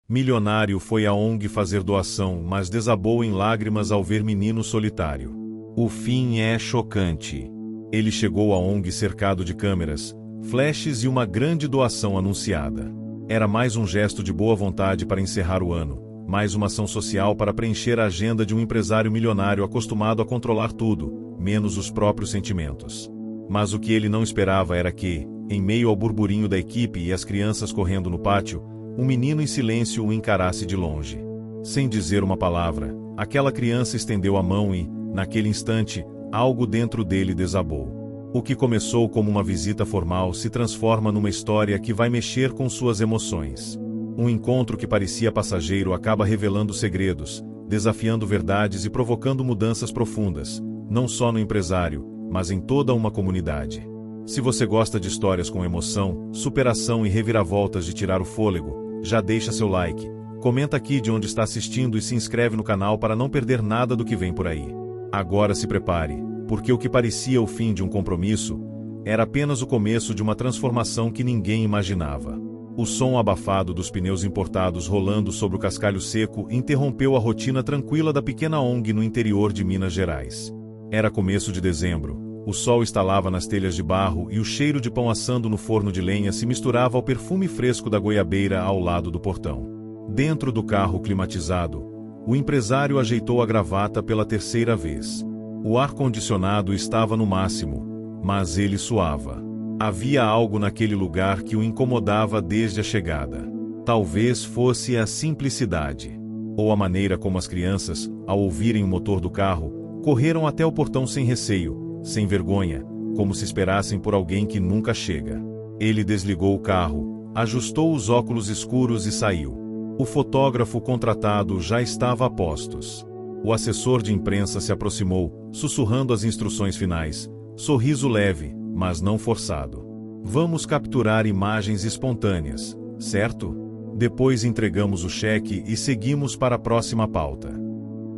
Milionário foi à ONG fazer doação, mas desabou em lágrimas ao ver menino solitário. O fim é chocante. Ele chegou à ONG cercado de câmeras, flashes e uma grande doação anunciada. Era mais um gesto de boa vontade para encerrar o ano, mais uma ação social para preencher a agenda de um empresário milionário acostumado a controlar tudo, menos os próprios sentimentos. Mas o que ele não esperava era que, em meio ao burburinho da equipe e as crianças correndo no pátio, um menino em silêncio o encarasse de longe. Sem dizer uma palavra, aquela criança estendeu a mão e, naquele instante, algo dentro dele desabou. O que começou como uma visita formal se transforma numa história que vai mexer com suas emoções. Um encontro que parecia passageiro acaba revelando segredos, desafiando verdades e provocando mudanças profundas, não só no empresário, mas em toda uma comunidade. Se você gosta de histórias com emoção, superação e reviravoltas de tirar o fôlego, já deixa seu like, comenta aqui de onde está assistindo e se inscreve no canal para não perder nada do que vem por aí. Agora se prepare, porque o que parecia o fim de um compromisso era apenas o começo de uma transformação que ninguém imaginava. O som abafado dos pneus importados rolando sobre o cascalho seco interrompeu a rotina tranquila da pequena ONG no interior de Minas Gerais. Era começo de dezembro, o sol estalava nas telhas de barro e o cheiro de pão assando no forno de lenha se misturava ao perfume fresco da goiabeira ao lado do portão. Dentro do carro climatizado, o empresário ajeitou a gravata pela terceira vez. O ar-condicionado estava no máximo, mas ele suava. Havia algo naquele lugar que o incomodava desde a chegada. Talvez fosse a simplicidade, ou a maneira como as crianças, ao ouvirem o motor do carro, correram até o portão sem receio, sem vergonha, como se esperassem por alguém que nunca chega. Ele desligou o carro, ajustou os óculos escuros e saiu. O fotógrafo contratado já estava a postos. O assessor de imprensa se aproximou, sussurrando as instruções finais, sorriso leve, mas não forçado. Vamos capturar imagens espontâneas, certo? Depois entregamos o cheque e seguimos para a próxima pauta.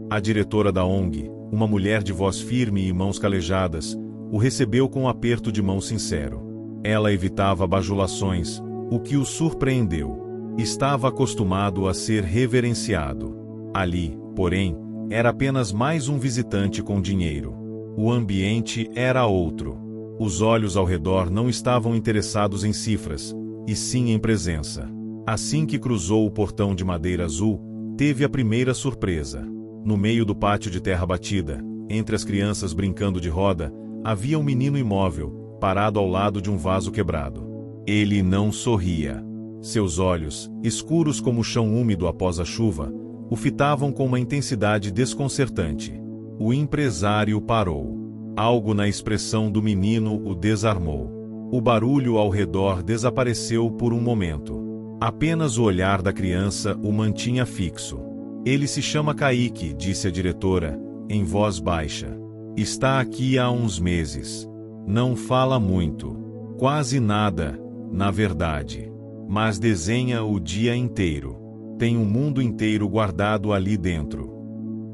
A diretora da ONG, uma mulher de voz firme e mãos calejadas, o recebeu com um aperto de mão sincero. Ela evitava bajulações, o que o surpreendeu. Estava acostumado a ser reverenciado. Ali, porém, era apenas mais um visitante com dinheiro. O ambiente era outro. Os olhos ao redor não estavam interessados em cifras, e sim em presença. Assim que cruzou o portão de madeira azul, teve a primeira surpresa. No meio do pátio de terra batida, entre as crianças brincando de roda, havia um menino imóvel, parado ao lado de um vaso quebrado. Ele não sorria. Seus olhos, escuros como o chão úmido após a chuva, o fitavam com uma intensidade desconcertante. O empresário parou. Algo na expressão do menino o desarmou. O barulho ao redor desapareceu por um momento. Apenas o olhar da criança o mantinha fixo. Ele se chama Kaique, disse a diretora, em voz baixa. Está aqui há uns meses. Não fala muito. Quase nada, na verdade. Mas desenha o dia inteiro. Tem um mundo inteiro guardado ali dentro.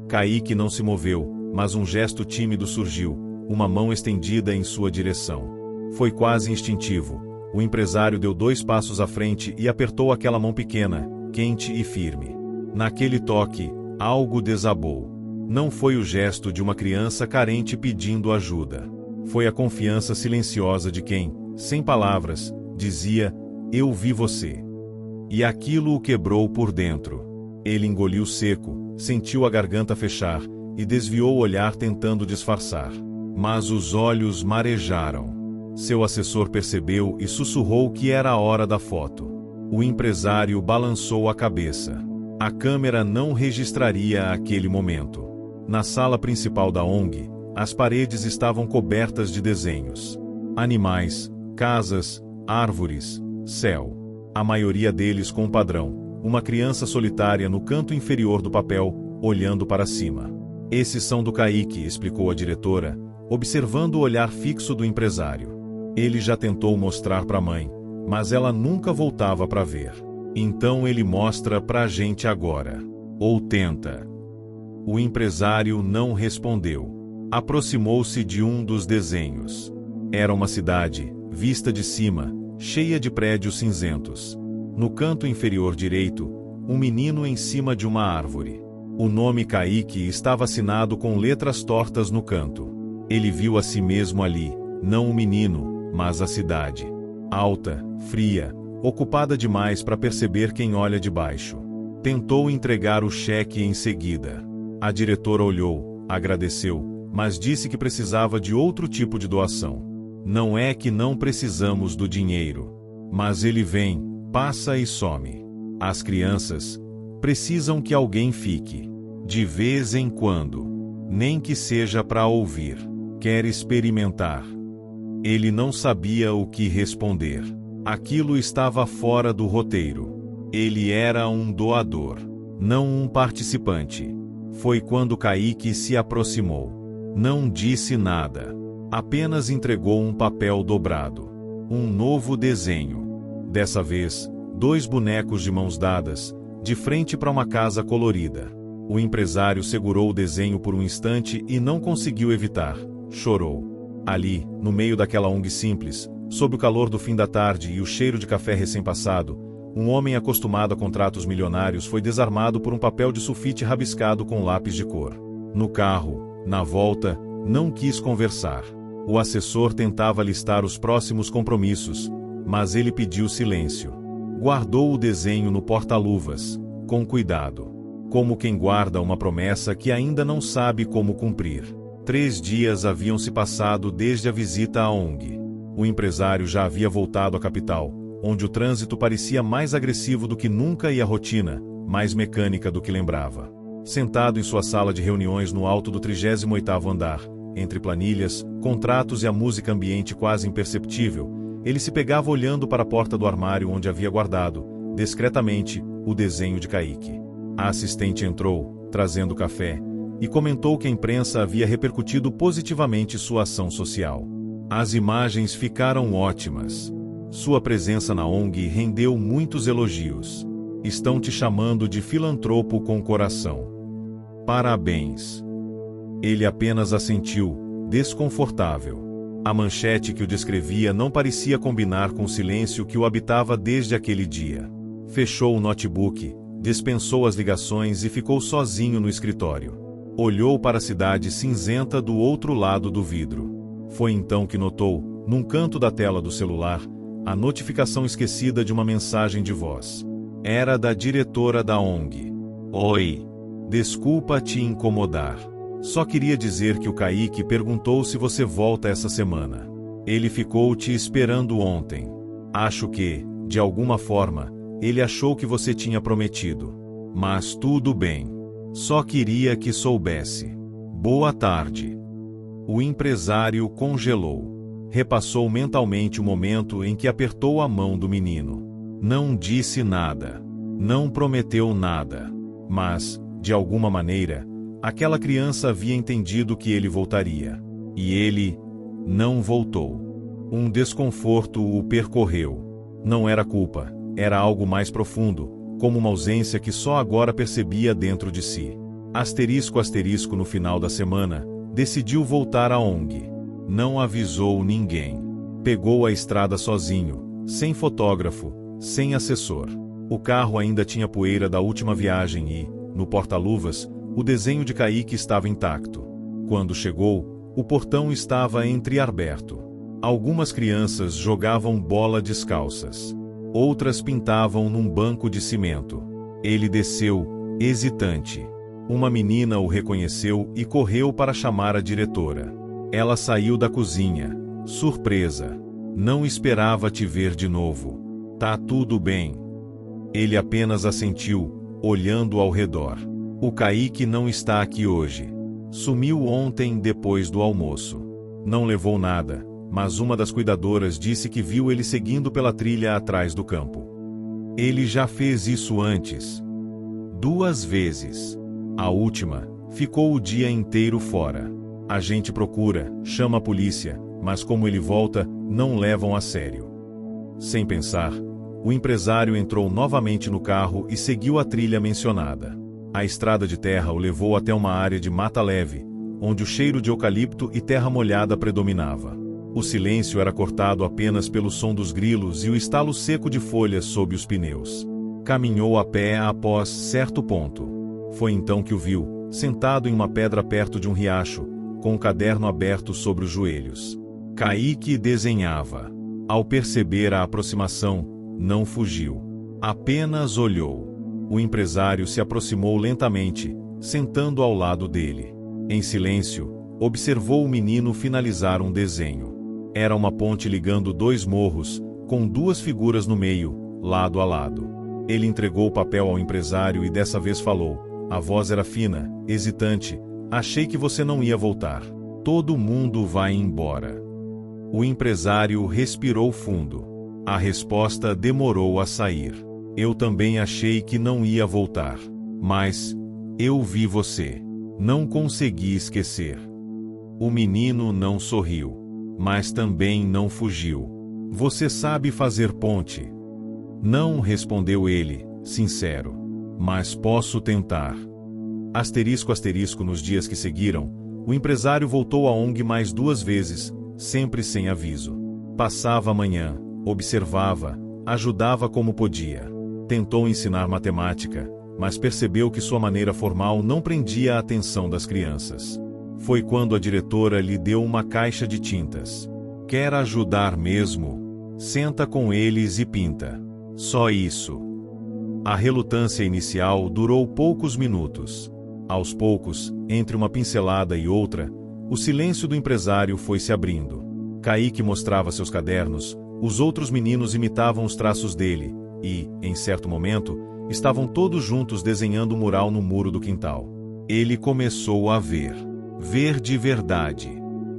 Kaique não se moveu, mas um gesto tímido surgiu, uma mão estendida em sua direção. Foi quase instintivo. O empresário deu 2 passos à frente e apertou aquela mão pequena, quente e firme. Naquele toque, algo desabou. Não foi o gesto de uma criança carente pedindo ajuda. Foi a confiança silenciosa de quem, sem palavras, dizia, eu vi você. E aquilo o quebrou por dentro. Ele engoliu seco, sentiu a garganta fechar, e desviou o olhar tentando disfarçar. Mas os olhos marejaram. Seu assessor percebeu e sussurrou que era a hora da foto. O empresário balançou a cabeça. A câmera não registraria aquele momento. Na sala principal da ONG, as paredes estavam cobertas de desenhos. Animais, casas, árvores, céu. A maioria deles com um padrão, uma criança solitária no canto inferior do papel, olhando para cima. Esses são do Kaique, explicou a diretora, observando o olhar fixo do empresário. Ele já tentou mostrar para a mãe, mas ela nunca voltava para ver. Então ele mostra para a gente agora. Ou tenta. O empresário não respondeu. Aproximou-se de um dos desenhos. Era uma cidade, vista de cima, cheia de prédios cinzentos. No canto inferior direito, Um menino em cima de uma árvore. O nome Kaique estava assinado com letras tortas no canto. Ele viu a si mesmo ali, não o menino, mas a cidade. Alta, fria, ocupada demais para perceber quem olha de baixo. Tentou entregar o cheque em seguida. A diretora olhou, agradeceu, mas disse que precisava de outro tipo de doação. Não é que não precisamos do dinheiro. Mas ele vem, passa e some. As crianças precisam que alguém fique. De vez em quando. Nem que seja para ouvir. Quer experimentar. Ele não sabia o que responder. Aquilo estava fora do roteiro. Ele era um doador, não um participante. Foi quando Kaique se aproximou. Não disse nada. Apenas entregou um papel dobrado. Um novo desenho. Dessa vez, 2 bonecos de mãos dadas, de frente para uma casa colorida. O empresário segurou o desenho por um instante e não conseguiu evitar. Chorou. Ali, no meio daquela ONG simples, sob o calor do fim da tarde e o cheiro de café recém-passado, um homem acostumado a contratos milionários foi desarmado por um papel de sulfite rabiscado com lápis de cor. No carro, na volta, não quis conversar. O assessor tentava listar os próximos compromissos, mas ele pediu silêncio. Guardou o desenho no porta-luvas, com cuidado. Como quem guarda uma promessa que ainda não sabe como cumprir. 3 dias haviam se passado desde a visita à ONG. O empresário já havia voltado à capital, onde o trânsito parecia mais agressivo do que nunca e a rotina, mais mecânica do que lembrava. Sentado em sua sala de reuniões no alto do 38º andar, entre planilhas, contratos e a música ambiente quase imperceptível, ele se pegava olhando para a porta do armário onde havia guardado, discretamente, o desenho de Kaique. A assistente entrou, trazendo café, e comentou que a imprensa havia repercutido positivamente sua ação social. As imagens ficaram ótimas. Sua presença na ONG rendeu muitos elogios. Estão te chamando de filantropo com coração. Parabéns. Ele apenas assentiu, desconfortável. A manchete que o descrevia não parecia combinar com o silêncio que o habitava desde aquele dia. Fechou o notebook, dispensou as ligações e ficou sozinho no escritório. Olhou para a cidade cinzenta do outro lado do vidro. Foi então que notou, num canto da tela do celular, a notificação esquecida de uma mensagem de voz. Era da diretora da ONG. Oi. Desculpa te incomodar. Só queria dizer que o Kaique perguntou se você volta essa semana. Ele ficou te esperando ontem. Acho que, de alguma forma, ele achou que você tinha prometido. Mas tudo bem. Só queria que soubesse. Boa tarde. O empresário congelou. Repassou mentalmente o momento em que apertou a mão do menino. Não disse nada. Não prometeu nada. Mas, de alguma maneira, aquela criança havia entendido que ele voltaria. E ele não voltou. Um desconforto o percorreu. Não era culpa, era algo mais profundo, como uma ausência que só agora percebia dentro de si. Asterisco asterisco no final da semana, decidiu voltar à ONG. Não avisou ninguém. Pegou a estrada sozinho, sem fotógrafo, sem assessor. O carro ainda tinha poeira da última viagem e, no porta-luvas, o desenho de Kaique estava intacto. Quando chegou, o portão estava entreaberto. Algumas crianças jogavam bola descalças. Outras pintavam num banco de cimento. Ele desceu, hesitante. Uma menina o reconheceu e correu para chamar a diretora. Ela saiu da cozinha, surpresa. Não esperava te ver de novo. Tá tudo bem. Ele apenas assentiu, olhando ao redor. O Kaique não está aqui hoje. Sumiu ontem depois do almoço. Não levou nada, mas uma das cuidadoras disse que viu ele seguindo pela trilha atrás do campo. Ele já fez isso antes. 2 vezes. A última, ficou o dia inteiro fora. A gente procura, chama a polícia, mas como ele volta, não levam a sério. Sem pensar, o empresário entrou novamente no carro e seguiu a trilha mencionada. A estrada de terra o levou até uma área de mata leve, onde o cheiro de eucalipto e terra molhada predominava. O silêncio era cortado apenas pelo som dos grilos e o estalo seco de folhas sob os pneus. Caminhou a pé após certo ponto. Foi então que o viu, sentado em uma pedra perto de um riacho, com um caderno aberto sobre os joelhos. Kaique desenhava. Ao perceber a aproximação, não fugiu. Apenas olhou. O empresário se aproximou lentamente, sentando ao lado dele. Em silêncio, observou o menino finalizar um desenho. Era uma ponte ligando dois morros, com duas figuras no meio, lado a lado. Ele entregou o papel ao empresário e dessa vez falou. A voz era fina, hesitante. Achei que você não ia voltar. Todo mundo vai embora. O empresário respirou fundo. A resposta demorou a sair. Eu também achei que não ia voltar. Mas eu vi você. Não consegui esquecer. O menino não sorriu. Mas também não fugiu. Você sabe fazer ponte? Não, respondeu ele, sincero. Mas posso tentar. Asterisco asterisco. Nos dias que seguiram, o empresário voltou à ONG mais 2 vezes, sempre sem aviso. Passava a manhã, observava, ajudava como podia. Tentou ensinar matemática, mas percebeu que sua maneira formal não prendia a atenção das crianças. Foi quando a diretora lhe deu uma caixa de tintas. Quer ajudar mesmo? Senta com eles e pinta. Só isso. A relutância inicial durou poucos minutos. Aos poucos, entre uma pincelada e outra, o silêncio do empresário foi se abrindo. Kaique mostrava seus cadernos, os outros meninos imitavam os traços dele, e, em certo momento, estavam todos juntos desenhando um mural no muro do quintal. Ele começou a ver. Ver de verdade.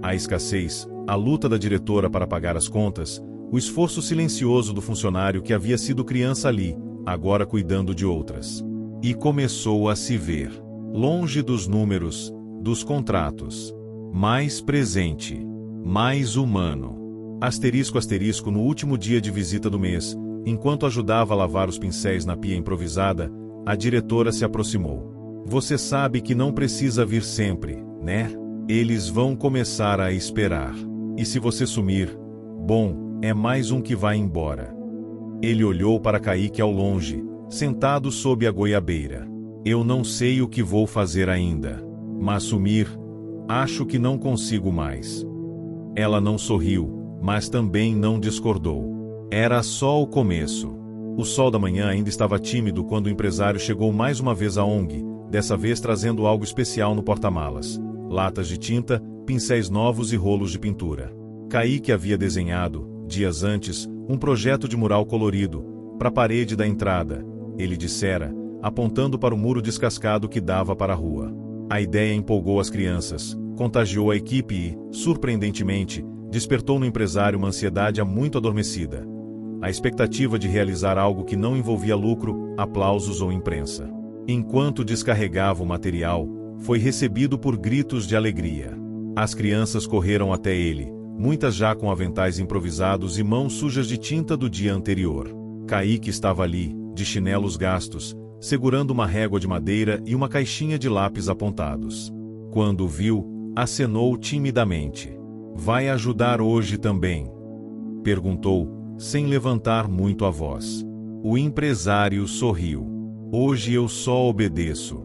A escassez, a luta da diretora para pagar as contas, o esforço silencioso do funcionário que havia sido criança ali, agora cuidando de outras. E começou a se ver. Longe dos números, dos contratos. Mais presente. Mais humano. Asterisco asterisco. No último dia de visita do mês, enquanto ajudava a lavar os pincéis na pia improvisada, a diretora se aproximou. Você sabe que não precisa vir sempre, né? Eles vão começar a esperar. E se você sumir, bom, é mais um que vai embora. Ele olhou para Kaique ao longe, sentado sob a goiabeira. Eu não sei o que vou fazer ainda. Mas sumir, acho que não consigo mais. Ela não sorriu, mas também não discordou. Era só o começo. O sol da manhã ainda estava tímido quando o empresário chegou mais uma vez à ONG, dessa vez trazendo algo especial no porta-malas. Latas de tinta, pincéis novos e rolos de pintura. Kaique havia desenhado, dias antes, um projeto de mural colorido, para a parede da entrada, ele dissera, apontando para o muro descascado que dava para a rua. A ideia empolgou as crianças, contagiou a equipe e, surpreendentemente, despertou no empresário uma ansiedade há muito adormecida. A expectativa de realizar algo que não envolvia lucro, aplausos ou imprensa. Enquanto descarregava o material, foi recebido por gritos de alegria. As crianças correram até ele, muitas já com aventais improvisados e mãos sujas de tinta do dia anterior. Kaique estava ali, de chinelos gastos, segurando uma régua de madeira e uma caixinha de lápis apontados. Quando o viu, acenou timidamente. Vai ajudar hoje também? Perguntou, sem levantar muito a voz. O empresário sorriu. Hoje eu só obedeço.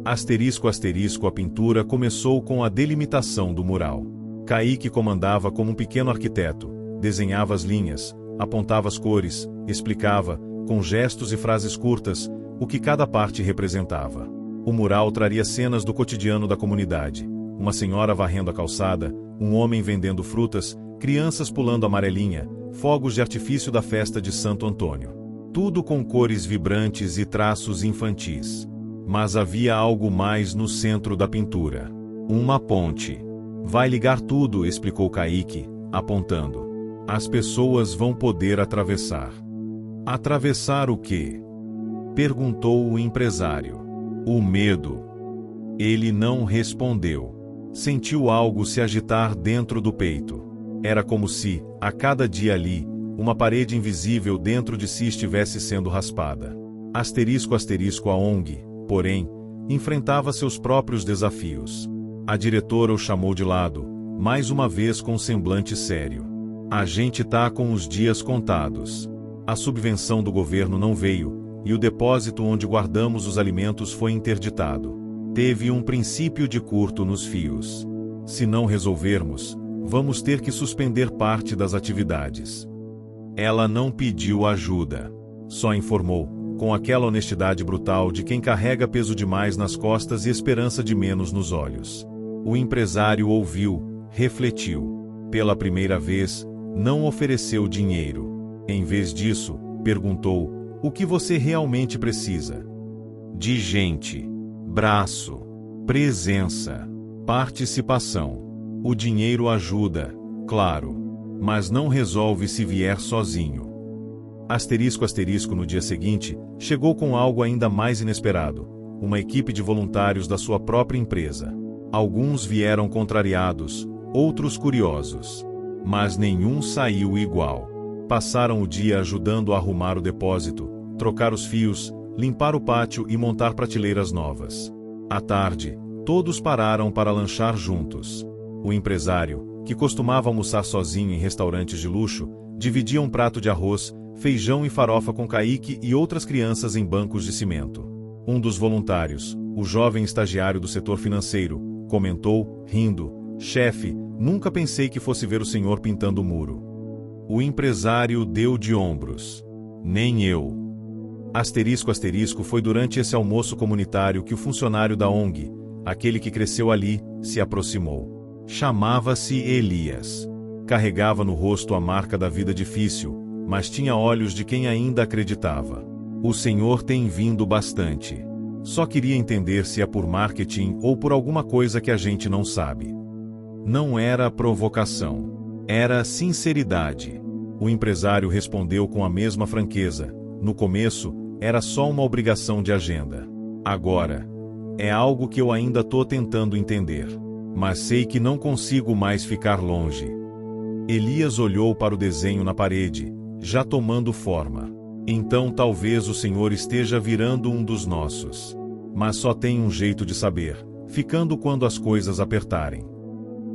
Asterisco asterisco. A pintura começou com a delimitação do mural. Kaique comandava como um pequeno arquiteto, desenhava as linhas, apontava as cores, explicava, com gestos e frases curtas, o que cada parte representava. O mural traria cenas do cotidiano da comunidade. Uma senhora varrendo a calçada, um homem vendendo frutas, crianças pulando amarelinha, fogos de artifício da festa de Santo Antônio. Tudo com cores vibrantes e traços infantis. Mas havia algo mais no centro da pintura. Uma ponte. Vai ligar tudo, explicou Kaique, apontando. As pessoas vão poder atravessar. Atravessar o quê? Perguntou o empresário. O medo. Ele não respondeu. Sentiu algo se agitar dentro do peito. Era como se, a cada dia ali, uma parede invisível dentro de si estivesse sendo raspada. Asterisco asterisco. A ONG, porém, enfrentava seus próprios desafios. A diretora o chamou de lado, mais uma vez com um semblante sério. A gente tá com os dias contados. A subvenção do governo não veio, e o depósito onde guardamos os alimentos foi interditado. Teve um princípio de curto nos fios. Se não resolvermos, vamos ter que suspender parte das atividades. Ela não pediu ajuda. Só informou, com aquela honestidade brutal de quem carrega peso demais nas costas e esperança de menos nos olhos. O empresário ouviu, refletiu. Pela primeira vez, não ofereceu dinheiro. Em vez disso, perguntou: o que você realmente precisa? De gente, braço, presença, participação. O dinheiro ajuda, claro, mas não resolve se vier sozinho. Asterisco asterisco no dia seguinte, chegou com algo ainda mais inesperado, uma equipe de voluntários da sua própria empresa. Alguns vieram contrariados, outros curiosos. Mas nenhum saiu igual. Passaram o dia ajudando a arrumar o depósito, trocar os fios, limpar o pátio e montar prateleiras novas. À tarde, todos pararam para lanchar juntos. O empresário, que costumava almoçar sozinho em restaurantes de luxo, dividia um prato de arroz, feijão e farofa com Kaique e outras crianças em bancos de cimento. Um dos voluntários, o jovem estagiário do setor financeiro, comentou, rindo: chefe, nunca pensei que fosse ver o senhor pintando o muro. O empresário deu de ombros. Nem eu. Asterisco asterisco foi durante esse almoço comunitário que o funcionário da ONG, aquele que cresceu ali, se aproximou. Chamava-se Elias. Carregava no rosto a marca da vida difícil, mas tinha olhos de quem ainda acreditava. O senhor tem vindo bastante. Só queria entender se é por marketing ou por alguma coisa que a gente não sabe. Não era provocação. Era sinceridade. O empresário respondeu com a mesma franqueza. No começo, era só uma obrigação de agenda. Agora, é algo que eu ainda tô tentando entender. Mas sei que não consigo mais ficar longe. Elias olhou para o desenho na parede, já tomando forma. Então talvez o senhor esteja virando um dos nossos. Mas só tem um jeito de saber, ficando quando as coisas apertarem.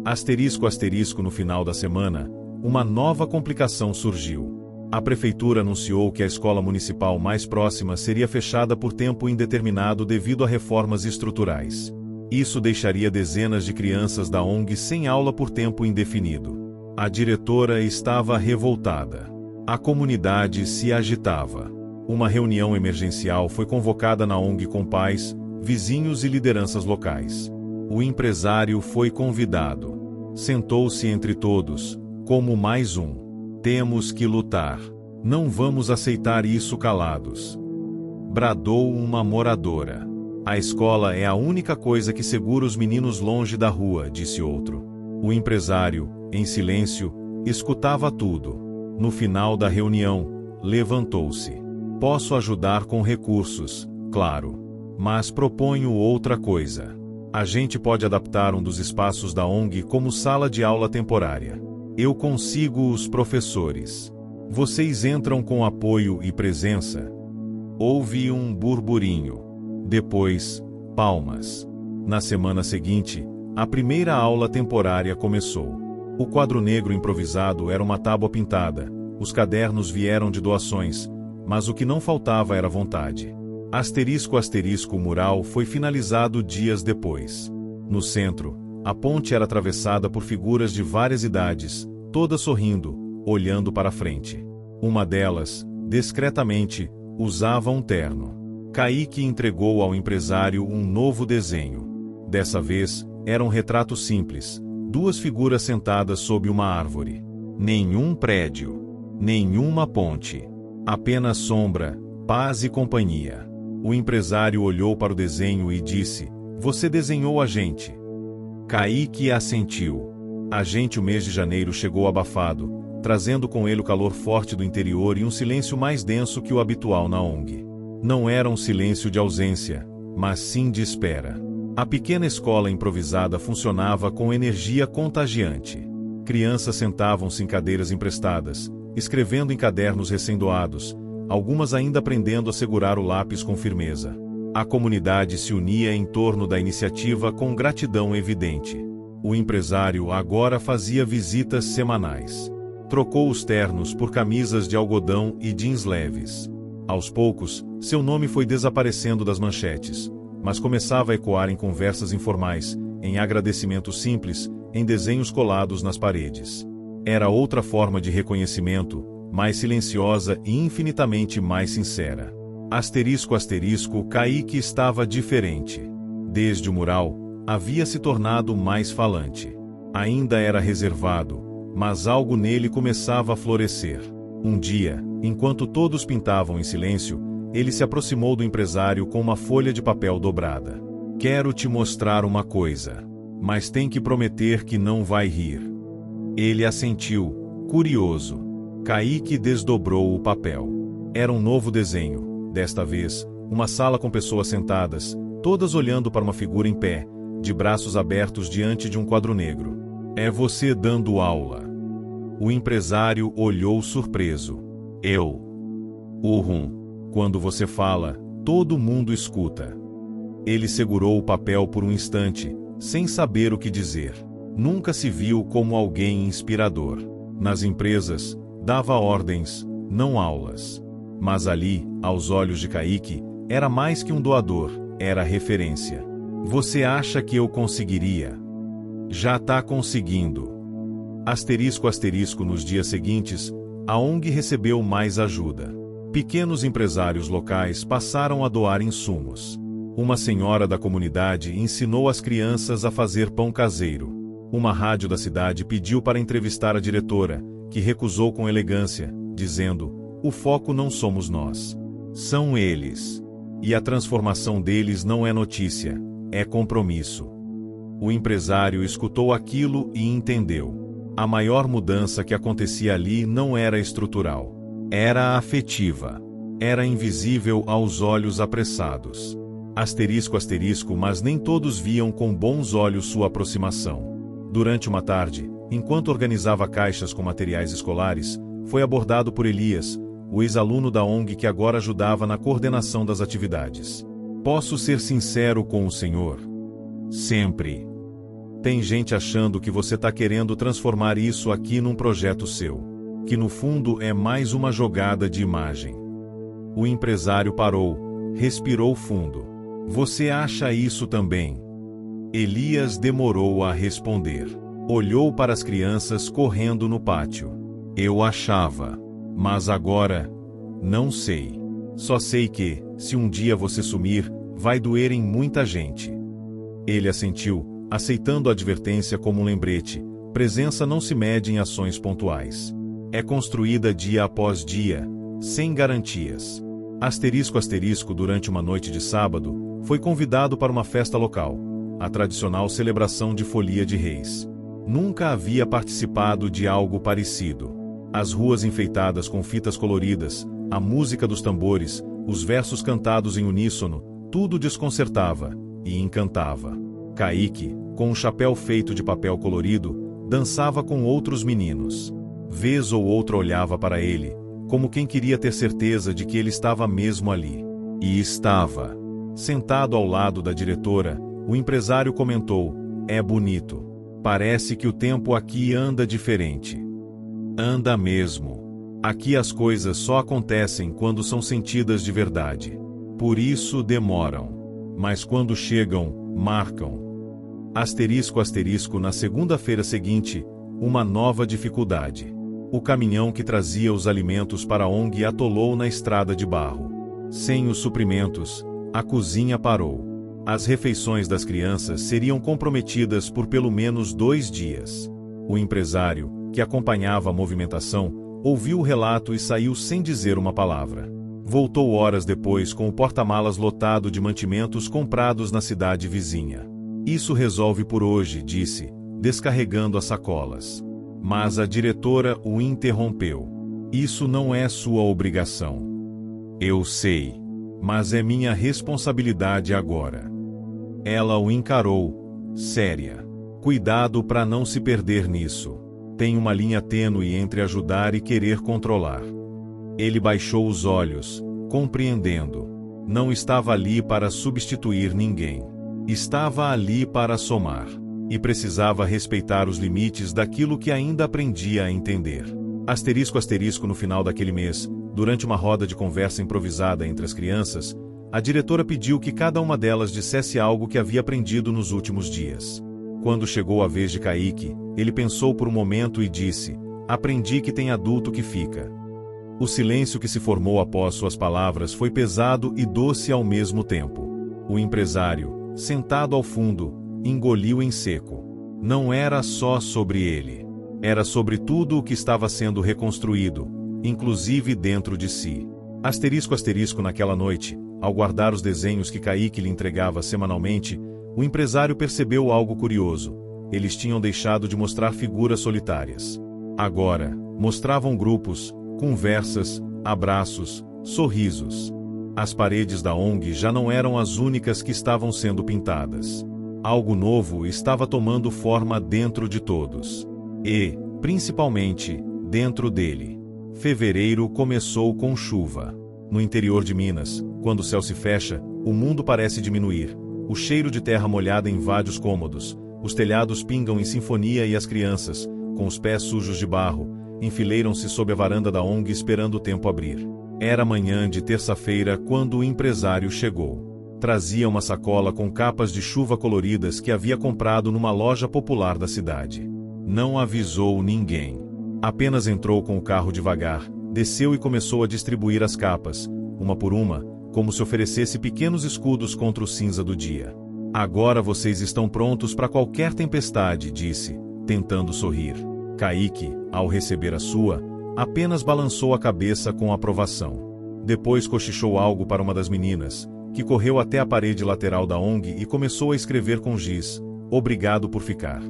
Asterisco asterisco no final da semana, uma nova complicação surgiu. A prefeitura anunciou que a escola municipal mais próxima seria fechada por tempo indeterminado devido a reformas estruturais. Isso deixaria dezenas de crianças da ONG sem aula por tempo indefinido. A diretora estava revoltada. A comunidade se agitava. Uma reunião emergencial foi convocada na ONG com pais, vizinhos e lideranças locais. O empresário foi convidado. Sentou-se entre todos, como mais um. Temos que lutar. Não vamos aceitar isso calados. Bradou uma moradora. A escola é a única coisa que segura os meninos longe da rua, disse outro. O empresário, em silêncio, escutava tudo. No final da reunião, levantou-se. Posso ajudar com recursos, claro. Mas proponho outra coisa. A gente pode adaptar um dos espaços da ONG como sala de aula temporária. Eu consigo os professores. Vocês entram com apoio e presença? Houve um burburinho. Depois, palmas. Na semana seguinte, a primeira aula temporária começou. O quadro negro improvisado era uma tábua pintada, os cadernos vieram de doações, mas o que não faltava era vontade. Asterisco asterisco o mural foi finalizado dias depois. No centro, a ponte era atravessada por figuras de várias idades, todas sorrindo, olhando para frente. Uma delas, discretamente, usava um terno. Kaique entregou ao empresário um novo desenho. Dessa vez, era um retrato simples, duas figuras sentadas sob uma árvore. Nenhum prédio, nenhuma ponte, apenas sombra, paz e companhia. O empresário olhou para o desenho e disse: "Você desenhou a gente." Kaique assentiu. A gente o mês de janeiro chegou abafado, trazendo com ele o calor forte do interior e um silêncio mais denso que o habitual na ONG. Não era um silêncio de ausência, mas sim de espera. A pequena escola improvisada funcionava com energia contagiante. Crianças sentavam-se em cadeiras emprestadas, escrevendo em cadernos recém-doados, algumas ainda aprendendo a segurar o lápis com firmeza. A comunidade se unia em torno da iniciativa com gratidão evidente. O empresário agora fazia visitas semanais. Trocou os ternos por camisas de algodão e jeans leves. Aos poucos, seu nome foi desaparecendo das manchetes, mas começava a ecoar em conversas informais, em agradecimentos simples, em desenhos colados nas paredes. Era outra forma de reconhecimento, mais silenciosa e infinitamente mais sincera. Asterisco asterisco, Kaique estava diferente. Desde o mural, havia se tornado mais falante. Ainda era reservado, mas algo nele começava a florescer. Um dia, enquanto todos pintavam em silêncio, ele se aproximou do empresário com uma folha de papel dobrada. Quero te mostrar uma coisa, mas tem que prometer que não vai rir. Ele assentiu, curioso. Kaique desdobrou o papel. Era um novo desenho, desta vez, uma sala com pessoas sentadas, todas olhando para uma figura em pé, de braços abertos diante de um quadro negro. É você dando aula. O empresário olhou surpreso. Eu. Quando você fala, todo mundo escuta. Ele segurou o papel por um instante, sem saber o que dizer. Nunca se viu como alguém inspirador. Nas empresas, dava ordens, não aulas. Mas ali, aos olhos de Kaique, era mais que um doador, era referência. Você acha que eu conseguiria? Já tá conseguindo. Asterisco asterisco, nos dias seguintes, a ONG recebeu mais ajuda. Pequenos empresários locais passaram a doar insumos. Uma senhora da comunidade ensinou as crianças a fazer pão caseiro. Uma rádio da cidade pediu para entrevistar a diretora, que recusou com elegância, dizendo: o foco não somos nós. São eles. E a transformação deles não é notícia, é compromisso. O empresário escutou aquilo e entendeu. A maior mudança que acontecia ali não era estrutural. Era afetiva. Era invisível aos olhos apressados. Asterisco asterisco, mas nem todos viam com bons olhos sua aproximação. Durante uma tarde, enquanto organizava caixas com materiais escolares, foi abordado por Elias, o ex-aluno da ONG que agora ajudava na coordenação das atividades. Posso ser sincero com o senhor? Sempre. Tem gente achando que você está querendo transformar isso aqui num projeto seu, que no fundo é mais uma jogada de imagem. O empresário parou, respirou fundo. Você acha isso também? Elias demorou a responder. Olhou para as crianças correndo no pátio. Eu achava. Mas agora, não sei. Só sei que, se um dia você sumir, vai doer em muita gente. Ele assentiu, aceitando a advertência como um lembrete. Presença não se mede em ações pontuais. É construída dia após dia, sem garantias. Asterisco asterisco, durante uma noite de sábado, foi convidado para uma festa local, a tradicional celebração de Folia de Reis. Nunca havia participado de algo parecido. As ruas enfeitadas com fitas coloridas, a música dos tambores, os versos cantados em uníssono, tudo desconcertava e encantava. Kaique, com um chapéu feito de papel colorido, dançava com outros meninos. Vez ou outra olhava para ele, como quem queria ter certeza de que ele estava mesmo ali. E estava. Sentado ao lado da diretora, o empresário comentou: é bonito. Parece que o tempo aqui anda diferente. Anda mesmo. Aqui as coisas só acontecem quando são sentidas de verdade. Por isso demoram. Mas quando chegam, marcam. Asterisco asterisco, na segunda-feira seguinte, uma nova dificuldade. O caminhão que trazia os alimentos para a ONG atolou na estrada de barro. Sem os suprimentos, a cozinha parou. As refeições das crianças seriam comprometidas por pelo menos 2 dias. O empresário, que acompanhava a movimentação, ouviu o relato e saiu sem dizer uma palavra. Voltou horas depois com o porta-malas lotado de mantimentos comprados na cidade vizinha. Isso resolve por hoje, disse, descarregando as sacolas. Mas a diretora o interrompeu. Isso não é sua obrigação. Eu sei. Mas é minha responsabilidade agora. Ela o encarou, séria. Cuidado para não se perder nisso. Tem uma linha tênue entre ajudar e querer controlar. Ele baixou os olhos, compreendendo. Não estava ali para substituir ninguém. Estava ali para somar. E precisava respeitar os limites daquilo que ainda aprendia a entender. Asterisco asterisco, no final daquele mês, Durante uma roda de conversa improvisada entre as crianças, a diretora pediu que cada uma delas dissesse algo que havia aprendido nos últimos dias. Quando chegou a vez de Kaique, ele pensou por um momento e disse: "Aprendi que tem adulto que fica." O silêncio que se formou após suas palavras foi pesado e doce ao mesmo tempo. O empresário, sentado ao fundo, engoliu em seco. Não era só sobre ele. Era sobre tudo o que estava sendo reconstruído, inclusive dentro de si. *** Naquela noite, ao guardar os desenhos que Kaique lhe entregava semanalmente, o empresário percebeu algo curioso. Eles tinham deixado de mostrar figuras solitárias. Agora, mostravam grupos, conversas, abraços, sorrisos. As paredes da ONG já não eram as únicas que estavam sendo pintadas. Algo novo estava tomando forma dentro de todos. E, principalmente, dentro dele. Fevereiro começou com chuva. No interior de Minas, quando o céu se fecha, o mundo parece diminuir. O cheiro de terra molhada invade os cômodos. Os telhados pingam em sinfonia e as crianças, com os pés sujos de barro, enfileiram-se sob a varanda da ONG esperando o tempo abrir. Era manhã de terça-feira quando o empresário chegou. Trazia uma sacola com capas de chuva coloridas que havia comprado numa loja popular da cidade. Não avisou ninguém. Apenas entrou com o carro devagar, desceu e começou a distribuir as capas, uma por uma, como se oferecesse pequenos escudos contra o cinza do dia. "Agora vocês estão prontos para qualquer tempestade", disse, tentando sorrir. Kaique, ao receber a sua, apenas balançou a cabeça com aprovação. Depois cochichou algo para uma das meninas, que correu até a parede lateral da ONG e começou a escrever com giz: "Obrigado por ficar."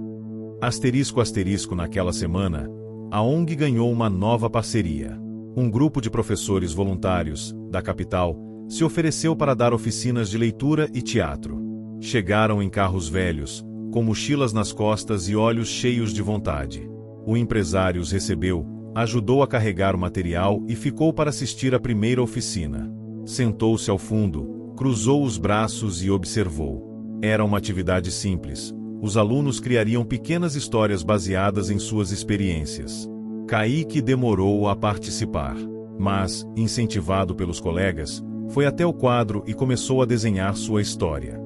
Naquela semana, a ONG ganhou uma nova parceria. Um grupo de professores voluntários, da capital, se ofereceu para dar oficinas de leitura e teatro. Chegaram em carros velhos, com mochilas nas costas e olhos cheios de vontade. O empresário os recebeu, ajudou a carregar o material e ficou para assistir à primeira oficina. Sentou-se ao fundo, cruzou os braços e observou. Era uma atividade simples. Os alunos criariam pequenas histórias baseadas em suas experiências. Kaique demorou a participar, mas, incentivado pelos colegas, foi até o quadro e começou a desenhar sua história.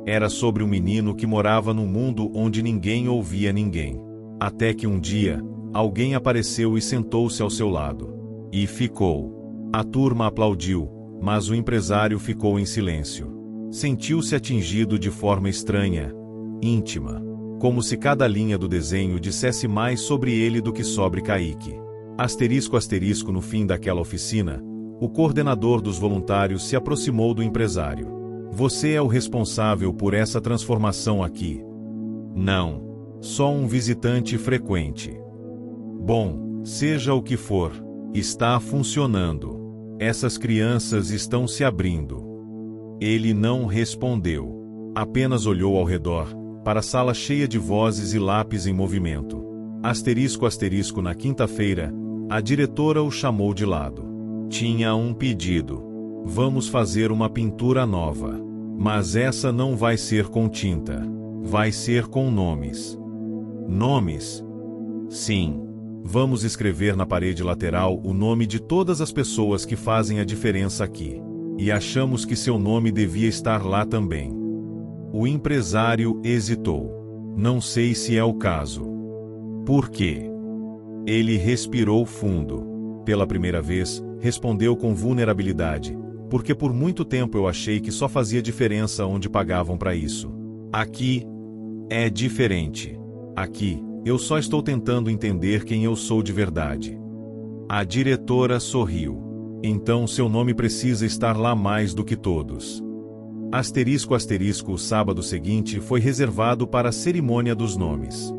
Era sobre um menino que morava num mundo onde ninguém ouvia ninguém. Até que um dia, alguém apareceu e sentou-se ao seu lado. E ficou. A turma aplaudiu, mas o empresário ficou em silêncio. Sentiu-se atingido de forma estranha, íntima, como se cada linha do desenho dissesse mais sobre ele do que sobre Kaique. *** No fim daquela oficina, o coordenador dos voluntários se aproximou do empresário. "Você é o responsável por essa transformação aqui?" "Não. Só um visitante frequente." "Bom, seja o que for, está funcionando. Essas crianças estão se abrindo." Ele não respondeu. Apenas olhou ao redor, para a sala cheia de vozes e lápis em movimento. Na quinta-feira, a diretora o chamou de lado. Tinha um pedido. "Vamos fazer uma pintura nova. Mas essa não vai ser com tinta. Vai ser com nomes." "Nomes?" "Sim. Vamos escrever na parede lateral o nome de todas as pessoas que fazem a diferença aqui. E achamos que seu nome devia estar lá também." O empresário hesitou. "Não sei se é o caso." "Por quê?" Ele respirou fundo. Pela primeira vez, respondeu com vulnerabilidade: "Porque por muito tempo eu achei que só fazia diferença onde pagavam para isso. Aqui é diferente. Aqui, eu só estou tentando entender quem eu sou de verdade." A diretora sorriu. "Então seu nome precisa estar lá mais do que todos." O sábado seguinte foi reservado para a cerimônia dos nomes.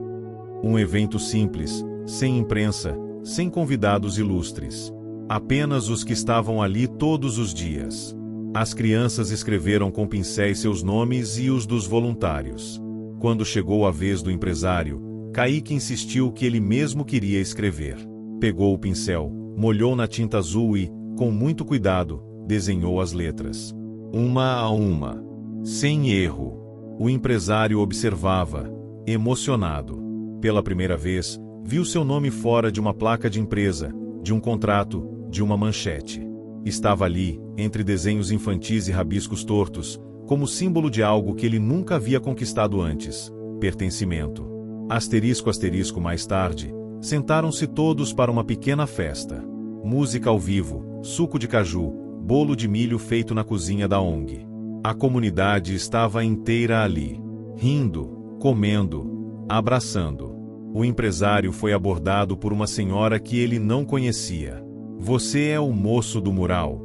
Um evento simples, sem imprensa, sem convidados ilustres. Apenas os que estavam ali todos os dias. As crianças escreveram com pincéis seus nomes e os dos voluntários. Quando chegou a vez do empresário, Kaique insistiu que ele mesmo queria escrever. Pegou o pincel, molhou na tinta azul e, com muito cuidado, desenhou as letras. Uma a uma. Sem erro. O empresário observava, emocionado. Pela primeira vez, viu seu nome fora de uma placa de empresa, de um contrato, de uma manchete. Estava ali, entre desenhos infantis e rabiscos tortos, como símbolo de algo que ele nunca havia conquistado antes: pertencimento. Asterisco asterisco mais tarde, sentaram-se todos para uma pequena festa. Música ao vivo, suco de caju, bolo de milho feito na cozinha da ONG. A comunidade estava inteira ali, rindo, comendo, abraçando. O empresário foi abordado por uma senhora que ele não conhecia. "Você é o moço do mural?"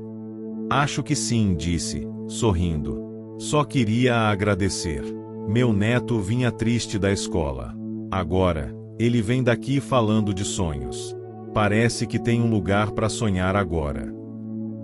"Acho que sim", disse, sorrindo. "Só queria agradecer. Meu neto vinha triste da escola. Agora, ele vem daqui falando de sonhos. Parece que tem um lugar para sonhar agora."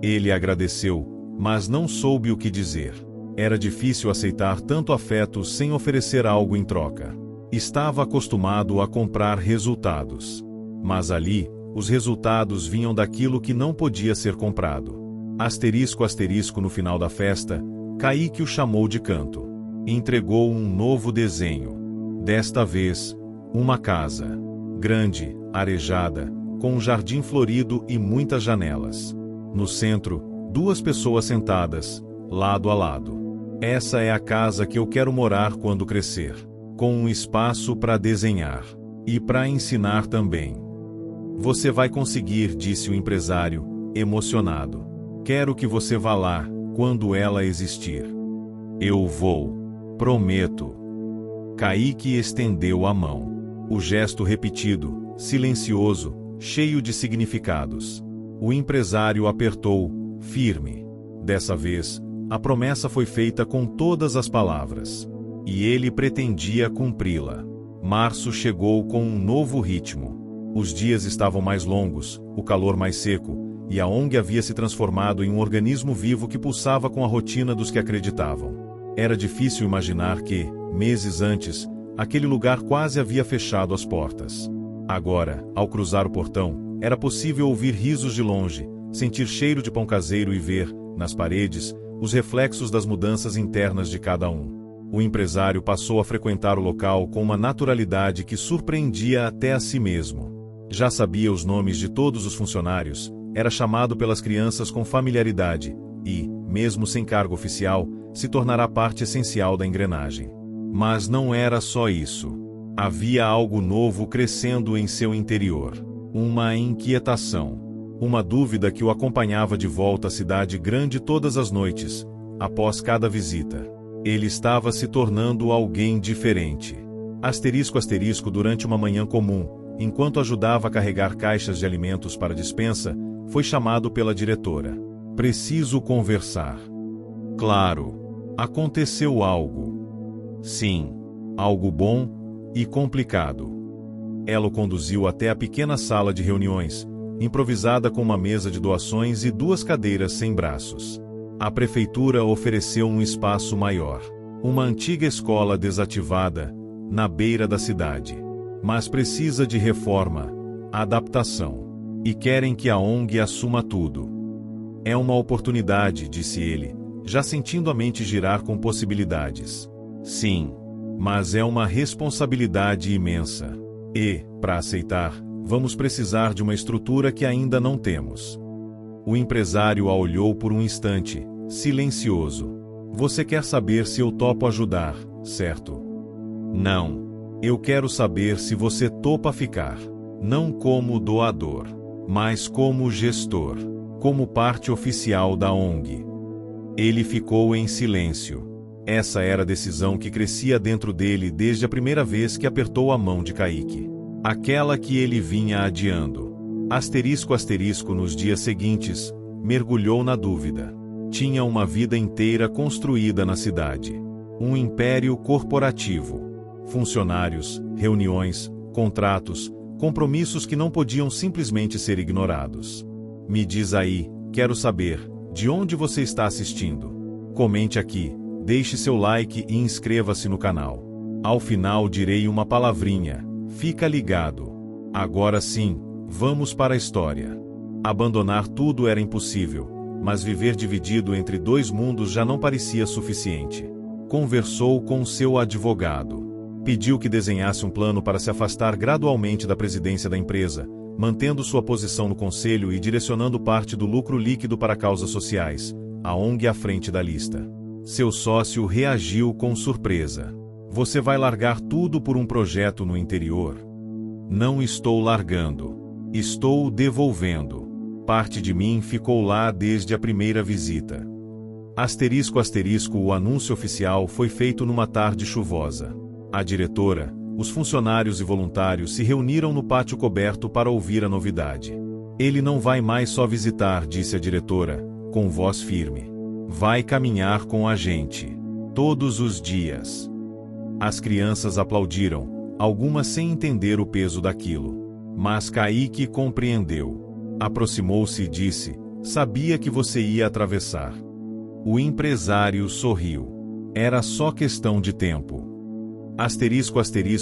Ele agradeceu, mas não soube o que dizer. Era difícil aceitar tanto afeto sem oferecer algo em troca. Estava acostumado a comprar resultados. Mas ali, os resultados vinham daquilo que não podia ser comprado. Asterisco asterisco no final da festa, Kaique o chamou de canto. Entregou um novo desenho. Desta vez, uma casa. Grande, arejada, com um jardim florido e muitas janelas. No centro, 2 pessoas sentadas, lado a lado. "Essa é a casa que eu quero morar quando crescer. Com um espaço para desenhar. E para ensinar também." "Você vai conseguir", disse o empresário, emocionado. "Quero que você vá lá, quando ela existir." "Eu vou. Prometo." Kaique estendeu a mão. O gesto repetido, silencioso, cheio de significados. O empresário apertou, firme. Dessa vez, a promessa foi feita com todas as palavras. E ele pretendia cumpri-la. Março chegou com um novo ritmo. Os dias estavam mais longos, o calor mais seco, e a ONG havia se transformado em um organismo vivo que pulsava com a rotina dos que acreditavam. Era difícil imaginar que, meses antes, aquele lugar quase havia fechado as portas. Agora, ao cruzar o portão, era possível ouvir risos de longe, sentir cheiro de pão caseiro e ver, nas paredes, os reflexos das mudanças internas de cada um. O empresário passou a frequentar o local com uma naturalidade que surpreendia até a si mesmo. Já sabia os nomes de todos os funcionários, era chamado pelas crianças com familiaridade e, mesmo sem cargo oficial, se tornará parte essencial da engrenagem. Mas não era só isso. Havia algo novo crescendo em seu interior. Uma inquietação. Uma dúvida que o acompanhava de volta à cidade grande todas as noites, após cada visita. Ele estava se tornando alguém diferente. Asterisco asterisco durante uma manhã comum, enquanto ajudava a carregar caixas de alimentos para a despensa, foi chamado pela diretora. "Preciso conversar." Claro, aconteceu algo. Sim, algo bom e complicado. Ela o conduziu até a pequena sala de reuniões, improvisada com uma mesa de doações e 2 cadeiras sem braços. A prefeitura ofereceu um espaço maior. Uma antiga escola desativada, na beira da cidade. Mas precisa de reforma, adaptação. E querem que a ONG assuma tudo. "É uma oportunidade", disse ele, já sentindo a mente girar com possibilidades. "Sim, mas é uma responsabilidade imensa. E, para aceitar, vamos precisar de uma estrutura que ainda não temos." O empresário a olhou por um instante, silencioso. "Você quer saber se eu topo ajudar, certo?" "Não. Eu quero saber se você topa ficar. Não como doador, mas como gestor, como parte oficial da ONG." Ele ficou em silêncio. Essa era a decisão que crescia dentro dele desde a primeira vez que apertou a mão de Kaique. Aquela que ele vinha adiando. Asterisco asterisco nos dias seguintes, mergulhou na dúvida. Tinha uma vida inteira construída na cidade. Um império corporativo. Funcionários, reuniões, contratos, compromissos que não podiam simplesmente ser ignorados. "Me diz aí, quero saber, de onde você está assistindo? Comente aqui, deixe seu like e inscreva-se no canal. Ao final direi uma palavrinha, fica ligado." Agora sim, vamos para a história. Abandonar tudo era impossível, mas viver dividido entre 2 mundos já não parecia suficiente. Conversou com seu advogado. Pediu que desenhasse um plano para se afastar gradualmente da presidência da empresa, mantendo sua posição no conselho e direcionando parte do lucro líquido para causas sociais, a ONG à frente da lista. Seu sócio reagiu com surpresa. Você vai largar tudo por um projeto no interior? Não estou largando. Estou devolvendo. Parte de mim ficou lá desde a primeira visita. ***, o anúncio oficial foi feito numa tarde chuvosa. A diretora, os funcionários e voluntários se reuniram no pátio coberto para ouvir a novidade. Ele não vai mais só visitar, disse a diretora, com voz firme. Vai caminhar com a gente. Todos os dias. As crianças aplaudiram, algumas sem entender o peso daquilo. Mas Kaique compreendeu. Aproximou-se e disse, sabia que você ia atravessar. O empresário sorriu. Era só questão de tempo. ***,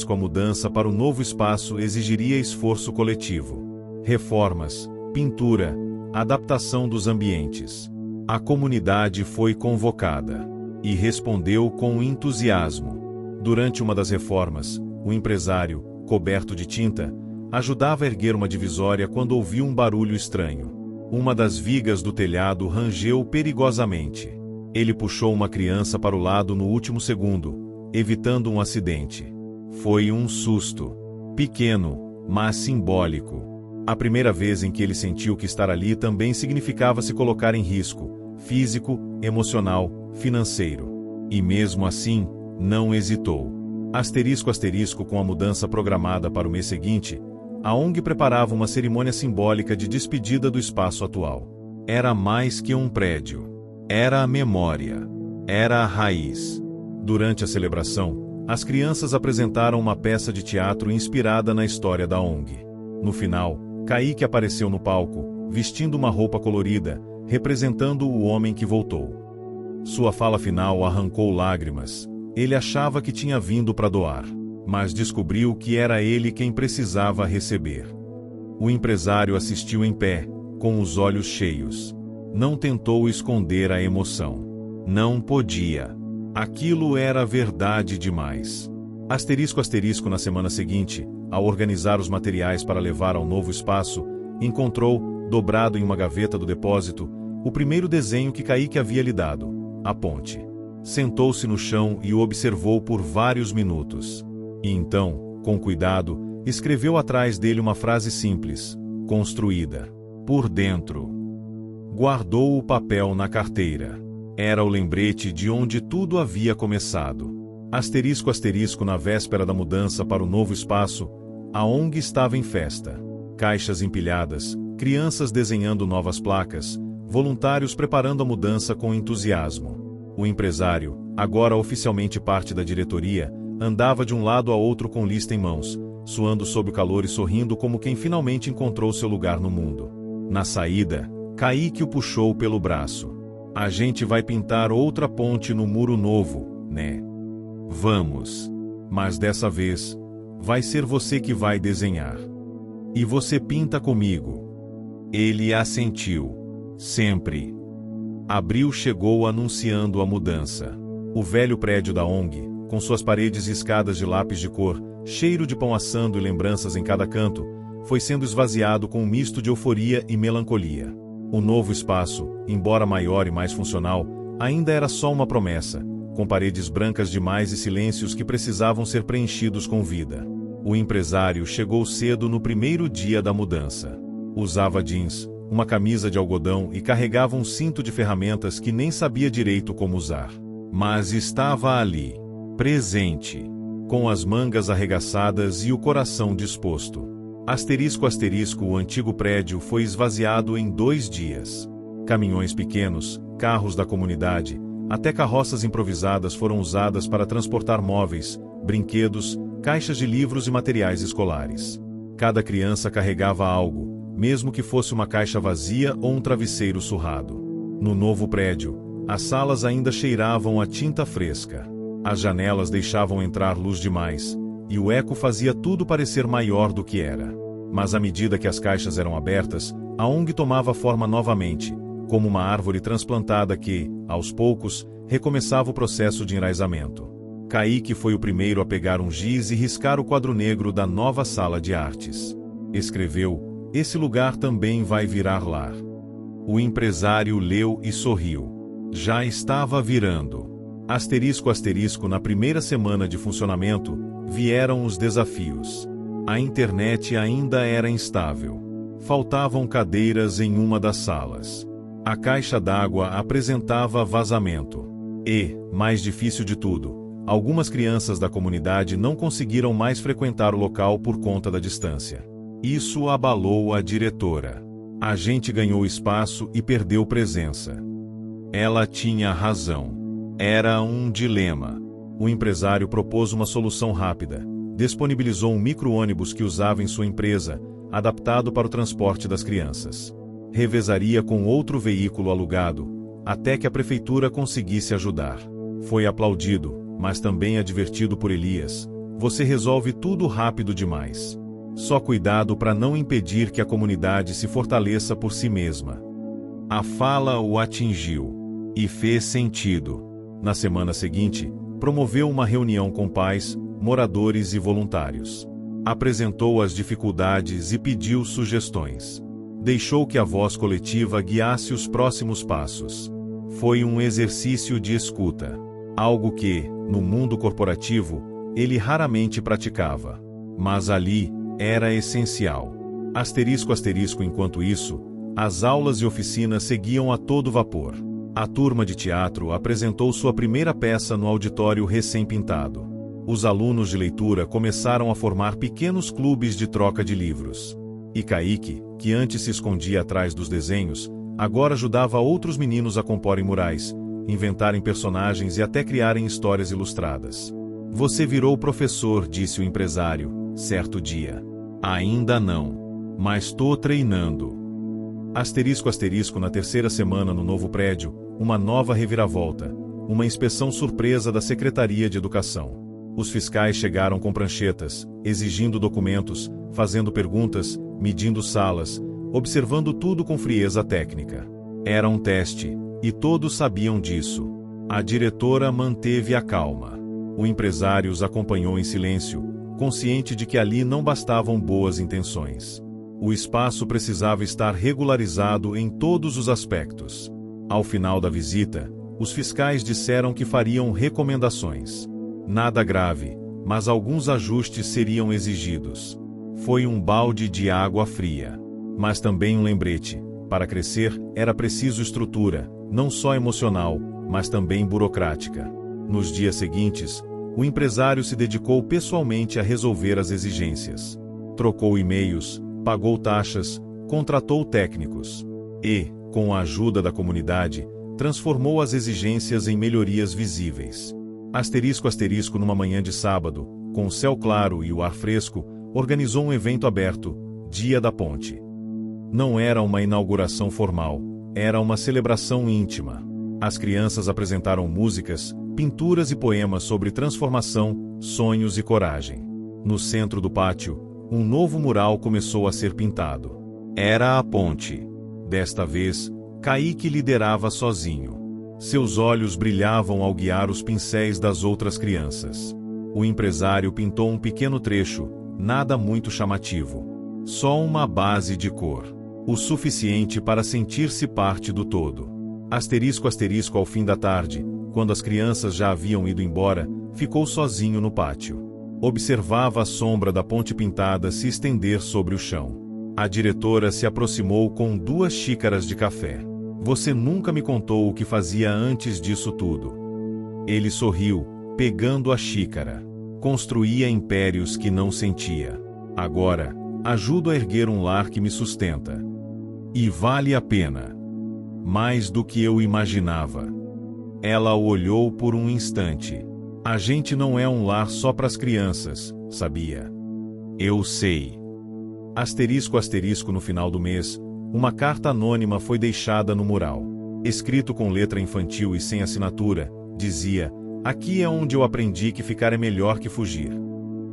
a mudança para o novo espaço exigiria esforço coletivo. Reformas, pintura, adaptação dos ambientes. A comunidade foi convocada. E respondeu com entusiasmo. Durante uma das reformas, o empresário, coberto de tinta, ajudava a erguer uma divisória quando ouviu um barulho estranho. Uma das vigas do telhado rangeu perigosamente. Ele puxou uma criança para o lado no último segundo, evitando um acidente. Foi um susto. Pequeno, mas simbólico. A primeira vez em que ele sentiu que estar ali também significava se colocar em risco, físico, emocional, financeiro. E mesmo assim, não hesitou. ***, com a mudança programada para o mês seguinte, a ONG preparava uma cerimônia simbólica de despedida do espaço atual. Era mais que um prédio. Era a memória. Era a raiz. Durante a celebração, as crianças apresentaram uma peça de teatro inspirada na história da ONG. No final, Kaique apareceu no palco, vestindo uma roupa colorida, representando o homem que voltou. Sua fala final arrancou lágrimas. Ele achava que tinha vindo para doar, mas descobriu que era ele quem precisava receber. O empresário assistiu em pé, com os olhos cheios. Não tentou esconder a emoção. Não podia. Aquilo era verdade demais. ***, na semana seguinte, ao organizar os materiais para levar ao novo espaço, encontrou, dobrado em uma gaveta do depósito, o primeiro desenho que Kaique havia lhe dado, a ponte. Sentou-se no chão e o observou por vários minutos. E então, com cuidado, escreveu atrás dele uma frase simples, construída. Por dentro. Guardou o papel na carteira. Era o lembrete de onde tudo havia começado. ***, na véspera da mudança para o novo espaço, a ONG estava em festa. Caixas empilhadas, crianças desenhando novas placas, voluntários preparando a mudança com entusiasmo. O empresário, agora oficialmente parte da diretoria, andava de um lado a outro com lista em mãos, suando sob o calor e sorrindo como quem finalmente encontrou seu lugar no mundo. Na saída, Kaique o puxou pelo braço. A gente vai pintar outra ponte no muro novo, né? Vamos. Mas dessa vez, vai ser você que vai desenhar. E você pinta comigo. Ele assentiu. Sempre. Abril chegou anunciando a mudança. O velho prédio da ONG, com suas paredes riscadas de lápis de cor, cheiro de pão assando e lembranças em cada canto, foi sendo esvaziado com um misto de euforia e melancolia. O novo espaço, embora maior e mais funcional, ainda era só uma promessa, com paredes brancas demais e silêncios que precisavam ser preenchidos com vida. O empresário chegou cedo no primeiro dia da mudança. Usava jeans, uma camisa de algodão e carregava um cinto de ferramentas que nem sabia direito como usar. Mas estava ali, presente, com as mangas arregaçadas e o coração disposto. ***, o antigo prédio foi esvaziado em 2 dias. Caminhões pequenos, carros da comunidade, até carroças improvisadas foram usadas para transportar móveis, brinquedos, caixas de livros e materiais escolares. Cada criança carregava algo, mesmo que fosse uma caixa vazia ou um travesseiro surrado. No novo prédio, as salas ainda cheiravam a tinta fresca. As janelas deixavam entrar luz demais, e o eco fazia tudo parecer maior do que era. Mas à medida que as caixas eram abertas, a ONG tomava forma novamente, como uma árvore transplantada que, aos poucos, recomeçava o processo de enraizamento. Kaique foi o primeiro a pegar um giz e riscar o quadro negro da nova sala de artes. Escreveu, Esse lugar também vai virar lar. O empresário leu e sorriu. Já estava virando. Asterisco asterisco. Na primeira semana de funcionamento, vieram os desafios. A internet ainda era instável. Faltavam cadeiras em uma das salas. A caixa d'água apresentava vazamento. E, mais difícil de tudo, algumas crianças da comunidade não conseguiram mais frequentar o local por conta da distância. Isso abalou a diretora. A gente ganhou espaço e perdeu presença. Ela tinha razão. Era um dilema. O empresário propôs uma solução rápida. Disponibilizou um micro-ônibus que usava em sua empresa, adaptado para o transporte das crianças. Revezaria com outro veículo alugado, até que a prefeitura conseguisse ajudar. Foi aplaudido, mas também advertido por Elias: você resolve tudo rápido demais. Só cuidado para não impedir que a comunidade se fortaleça por si mesma. A fala o atingiu. E fez sentido. Na semana seguinte, promoveu uma reunião com pais, moradores e voluntários. Apresentou as dificuldades e pediu sugestões. Deixou que a voz coletiva guiasse os próximos passos. Foi um exercício de escuta. Algo que, no mundo corporativo, ele raramente praticava. Mas ali, era essencial. Asterisco asterisco. Enquanto isso, as aulas e oficinas seguiam a todo vapor. A turma de teatro apresentou sua primeira peça no auditório recém-pintado. Os alunos de leitura começaram a formar pequenos clubes de troca de livros. E Kaique, que antes se escondia atrás dos desenhos, agora ajudava outros meninos a comporem murais, inventarem personagens e até criarem histórias ilustradas. Você virou professor, disse o empresário, certo dia. Ainda não. Mas tô treinando. Asterisco asterisco. Na terceira semana no novo prédio, uma nova reviravolta. Uma inspeção surpresa da Secretaria de Educação. Os fiscais chegaram com pranchetas, exigindo documentos, fazendo perguntas, medindo salas, observando tudo com frieza técnica. Era um teste, e todos sabiam disso. A diretora manteve a calma. O empresário os acompanhou em silêncio, consciente de que ali não bastavam boas intenções. O espaço precisava estar regularizado em todos os aspectos. Ao final da visita, os fiscais disseram que fariam recomendações. Nada grave, mas alguns ajustes seriam exigidos. Foi um balde de água fria. Mas também um lembrete: para crescer, era preciso estrutura, não só emocional, mas também burocrática. Nos dias seguintes, o empresário se dedicou pessoalmente a resolver as exigências. Trocou e-mails, pagou taxas, contratou técnicos. E, com a ajuda da comunidade, transformou as exigências em melhorias visíveis. Asterisco asterisco. Numa manhã de sábado, com o céu claro e o ar fresco, organizou um evento aberto, Dia da Ponte. Não era uma inauguração formal, era uma celebração íntima. As crianças apresentaram músicas, pinturas e poemas sobre transformação, sonhos e coragem. No centro do pátio, um novo mural começou a ser pintado. Era a ponte. Desta vez, Kaique liderava sozinho. Seus olhos brilhavam ao guiar os pincéis das outras crianças. O empresário pintou um pequeno trecho, nada muito chamativo. Só uma base de cor. O suficiente para sentir-se parte do todo. Asterisco asterisco. Ao fim da tarde, quando as crianças já haviam ido embora, ficou sozinho no pátio. Observava a sombra da ponte pintada se estender sobre o chão. A diretora se aproximou com 2 xícaras de café. Você nunca me contou o que fazia antes disso tudo. Ele sorriu, pegando a xícara. Construía impérios que não sentia. Agora, ajudo a erguer um lar que me sustenta. E vale a pena. Mais do que eu imaginava. Ela o olhou por um instante. A gente não é um lar só para as crianças, sabia? Eu sei. Asterisco asterisco. No final do mês, uma carta anônima foi deixada no mural. Escrito com letra infantil e sem assinatura, dizia: aqui é onde eu aprendi que ficar é melhor que fugir.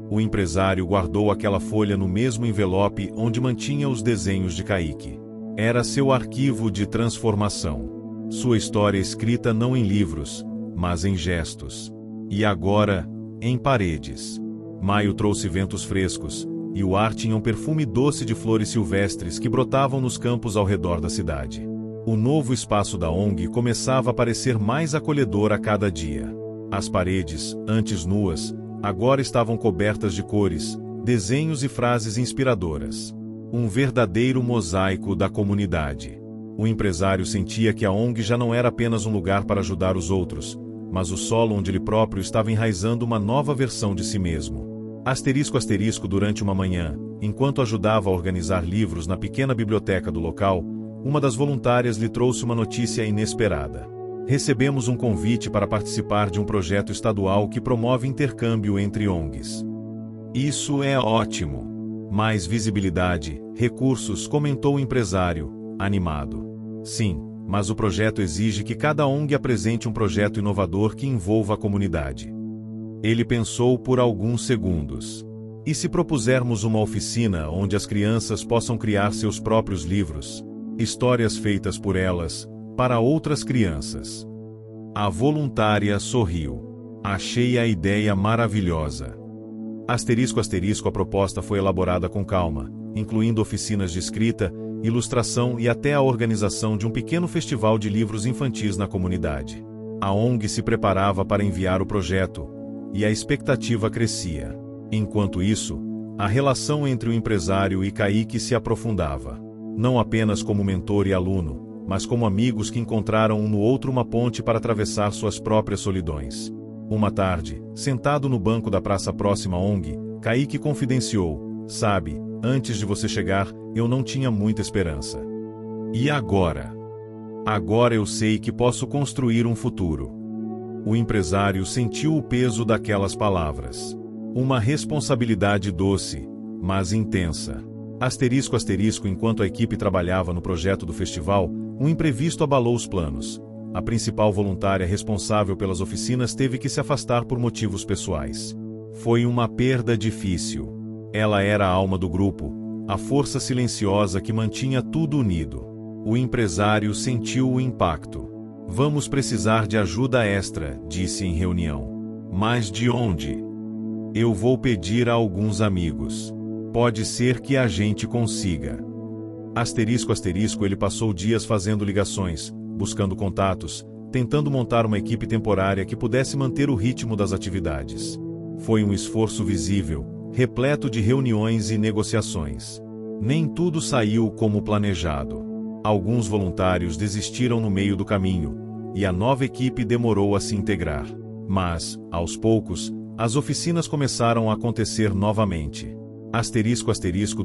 O empresário guardou aquela folha no mesmo envelope onde mantinha os desenhos de Kaique. Era seu arquivo de transformação. Sua história escrita não em livros, mas em gestos. E agora, em paredes. Maio trouxe ventos frescos, e o ar tinha um perfume doce de flores silvestres que brotavam nos campos ao redor da cidade. O novo espaço da ONG começava a parecer mais acolhedor a cada dia. As paredes, antes nuas, agora estavam cobertas de cores, desenhos e frases inspiradoras. Um verdadeiro mosaico da comunidade. O empresário sentia que a ONG já não era apenas um lugar para ajudar os outros, mas o solo onde ele próprio estava enraizando uma nova versão de si mesmo. Durante uma manhã, enquanto ajudava a organizar livros na pequena biblioteca do local, uma das voluntárias lhe trouxe uma notícia inesperada. Recebemos um convite para participar de um projeto estadual que promove intercâmbio entre ONGs. Isso é ótimo. Mais visibilidade, recursos, comentou o empresário, animado. Sim, mas o projeto exige que cada ONG apresente um projeto inovador que envolva a comunidade. Ele pensou por alguns segundos. E se propusermos uma oficina onde as crianças possam criar seus próprios livros? Histórias feitas por elas, para outras crianças. A voluntária sorriu. Achei a ideia maravilhosa. A proposta foi elaborada com calma, incluindo oficinas de escrita, ilustração e até a organização de um pequeno festival de livros infantis na comunidade. A ONG se preparava para enviar o projeto, e a expectativa crescia. Enquanto isso, a relação entre o empresário e Kaique se aprofundava. Não apenas como mentor e aluno, mas como amigos que encontraram um no outro uma ponte para atravessar suas próprias solidões. Uma tarde, sentado no banco da praça próxima à ONG, Kaique confidenciou: "Sabe, antes de você chegar, eu não tinha muita esperança. E agora? Agora eu sei que posso construir um futuro." O empresário sentiu o peso daquelas palavras. Uma responsabilidade doce, mas intensa. Enquanto a equipe trabalhava no projeto do festival, um imprevisto abalou os planos. A principal voluntária responsável pelas oficinas teve que se afastar por motivos pessoais. Foi uma perda difícil. Ela era a alma do grupo, a força silenciosa que mantinha tudo unido. O empresário sentiu o impacto. "Vamos precisar de ajuda extra", disse em reunião. "Mas de onde?" "Eu vou pedir a alguns amigos. Pode ser que a gente consiga." Ele passou dias fazendo ligações, buscando contatos, tentando montar uma equipe temporária que pudesse manter o ritmo das atividades. Foi um esforço visível, repleto de reuniões e negociações. Nem tudo saiu como planejado. Alguns voluntários desistiram no meio do caminho, e a nova equipe demorou a se integrar. Mas, aos poucos, as oficinas começaram a acontecer novamente.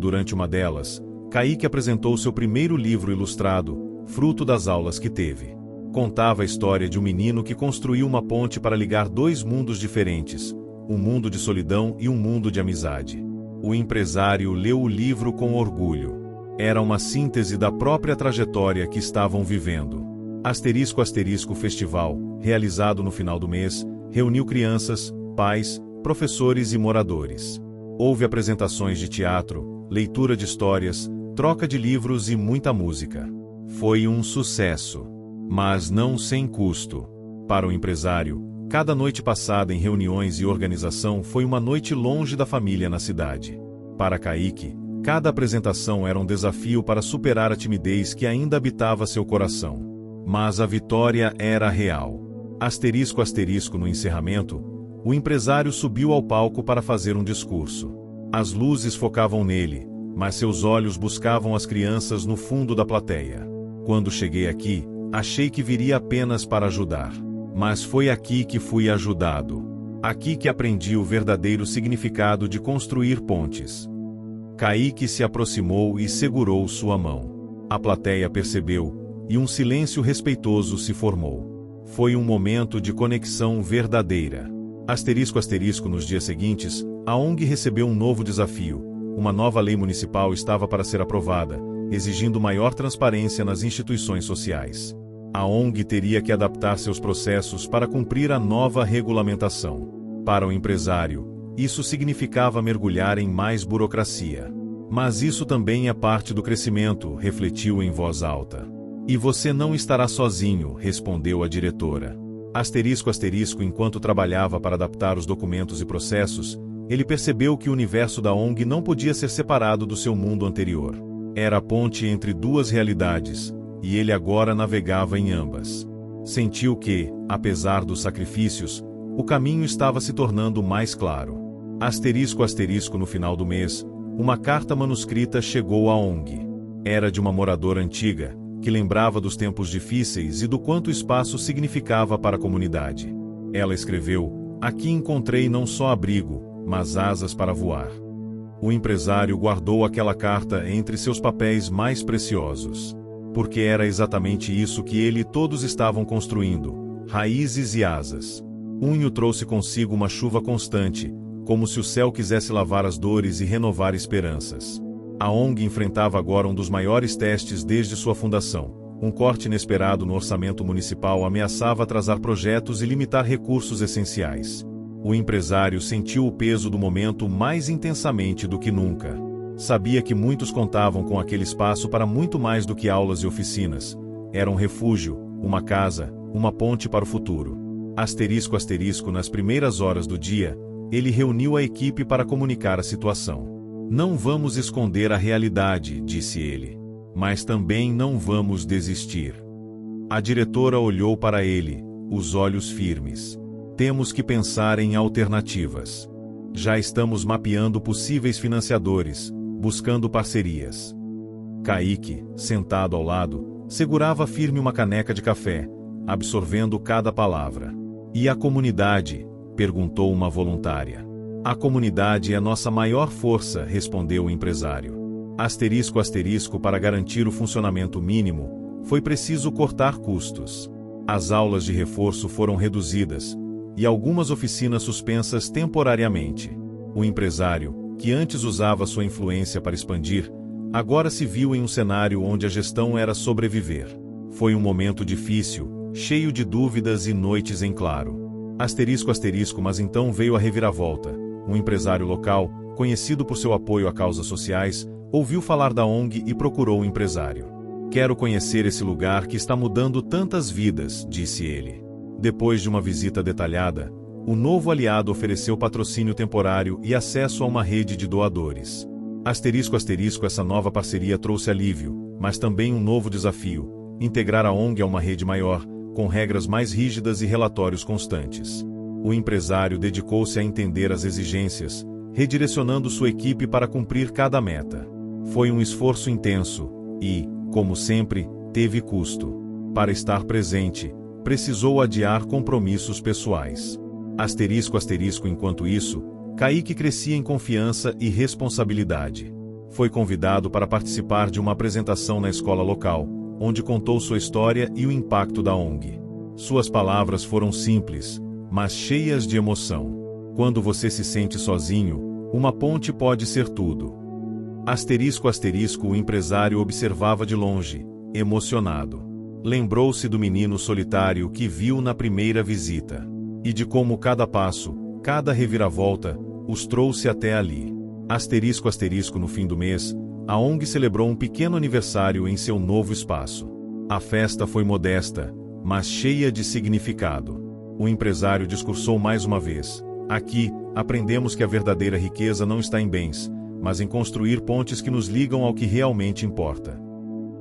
Durante uma delas, Kaique apresentou seu primeiro livro ilustrado, fruto das aulas que teve. Contava a história de um menino que construiu uma ponte para ligar dois mundos diferentes, um mundo de solidão e um mundo de amizade. O empresário leu o livro com orgulho. Era uma síntese da própria trajetória que estavam vivendo. O festival, realizado no final do mês, reuniu crianças, pais, professores e moradores. Houve apresentações de teatro, leitura de histórias, troca de livros e muita música. Foi um sucesso. Mas não sem custo. Para o empresário, cada noite passada em reuniões e organização foi uma noite longe da família na cidade. Para Kaique, cada apresentação era um desafio para superar a timidez que ainda habitava seu coração. Mas a vitória era real. No encerramento, o empresário subiu ao palco para fazer um discurso. As luzes focavam nele, mas seus olhos buscavam as crianças no fundo da plateia. "Quando cheguei aqui, achei que viria apenas para ajudar. Mas foi aqui que fui ajudado. Aqui que aprendi o verdadeiro significado de construir pontes." Kaique se aproximou e segurou sua mão. A plateia percebeu, e um silêncio respeitoso se formou. Foi um momento de conexão verdadeira. Nos dias seguintes, a ONG recebeu um novo desafio. Uma nova lei municipal estava para ser aprovada, exigindo maior transparência nas instituições sociais. A ONG teria que adaptar seus processos para cumprir a nova regulamentação. Para o empresário, isso significava mergulhar em mais burocracia. Mas isso também é parte do crescimento, refletiu em voz alta. "E você não estará sozinho", respondeu a diretora. Enquanto trabalhava para adaptar os documentos e processos, ele percebeu que o universo da ONG não podia ser separado do seu mundo anterior. Era a ponte entre duas realidades, e ele agora navegava em ambas. Sentiu que, apesar dos sacrifícios, o caminho estava se tornando mais claro. Asterisco asterisco no final do mês, uma carta manuscrita chegou à ONG. Era de uma moradora antiga, que lembrava dos tempos difíceis e do quanto o espaço significava para a comunidade. Ela escreveu: "Aqui encontrei não só abrigo, mas asas para voar." O empresário guardou aquela carta entre seus papéis mais preciosos. Porque era exatamente isso que ele e todos estavam construindo: raízes e asas. Junho trouxe consigo uma chuva constante, como se o céu quisesse lavar as dores e renovar esperanças. A ONG enfrentava agora um dos maiores testes desde sua fundação. Um corte inesperado no orçamento municipal ameaçava atrasar projetos e limitar recursos essenciais. O empresário sentiu o peso do momento mais intensamente do que nunca. Sabia que muitos contavam com aquele espaço para muito mais do que aulas e oficinas. Era um refúgio, uma casa, uma ponte para o futuro. Asterisco asterisco nas primeiras horas do dia, ele reuniu a equipe para comunicar a situação. "Não vamos esconder a realidade", disse ele. "Mas também não vamos desistir." A diretora olhou para ele, os olhos firmes. "Temos que pensar em alternativas. Já estamos mapeando possíveis financiadores, buscando parcerias." Kaique, sentado ao lado, segurava firme uma caneca de café, absorvendo cada palavra. "E a comunidade?", perguntou uma voluntária. "A comunidade é nossa maior força", respondeu o empresário. Asterisco asterisco para garantir o funcionamento mínimo, foi preciso cortar custos. As aulas de reforço foram reduzidas, e algumas oficinas suspensas temporariamente. O empresário, que antes usava sua influência para expandir, agora se viu em um cenário onde a gestão era sobreviver. Foi um momento difícil, cheio de dúvidas e noites em claro. Asterisco asterisco mas então veio a reviravolta. Um empresário local, conhecido por seu apoio a causas sociais, ouviu falar da ONG e procurou o empresário. "Quero conhecer esse lugar que está mudando tantas vidas", disse ele. Depois de uma visita detalhada, o novo aliado ofereceu patrocínio temporário e acesso a uma rede de doadores. Asterisco asterisco essa nova parceria trouxe alívio, mas também um novo desafio: integrar a ONG a uma rede maior, com regras mais rígidas e relatórios constantes. O empresário dedicou-se a entender as exigências, redirecionando sua equipe para cumprir cada meta. Foi um esforço intenso e, como sempre, teve custo. Para estar presente, precisou adiar compromissos pessoais. Asterisco asterisco enquanto isso, Kaique crescia em confiança e responsabilidade. Foi convidado para participar de uma apresentação na escola local, onde contou sua história e o impacto da ONG. Suas palavras foram simples, mas cheias de emoção. "Quando você se sente sozinho, uma ponte pode ser tudo." Asterisco asterisco o empresário observava de longe, emocionado. Lembrou-se do menino solitário que viu na primeira visita. E de como cada passo, cada reviravolta, os trouxe até ali. Asterisco asterisco no fim do mês, a ONG celebrou um pequeno aniversário em seu novo espaço. A festa foi modesta, mas cheia de significado. O empresário discursou mais uma vez: "Aqui, aprendemos que a verdadeira riqueza não está em bens, mas em construir pontes que nos ligam ao que realmente importa."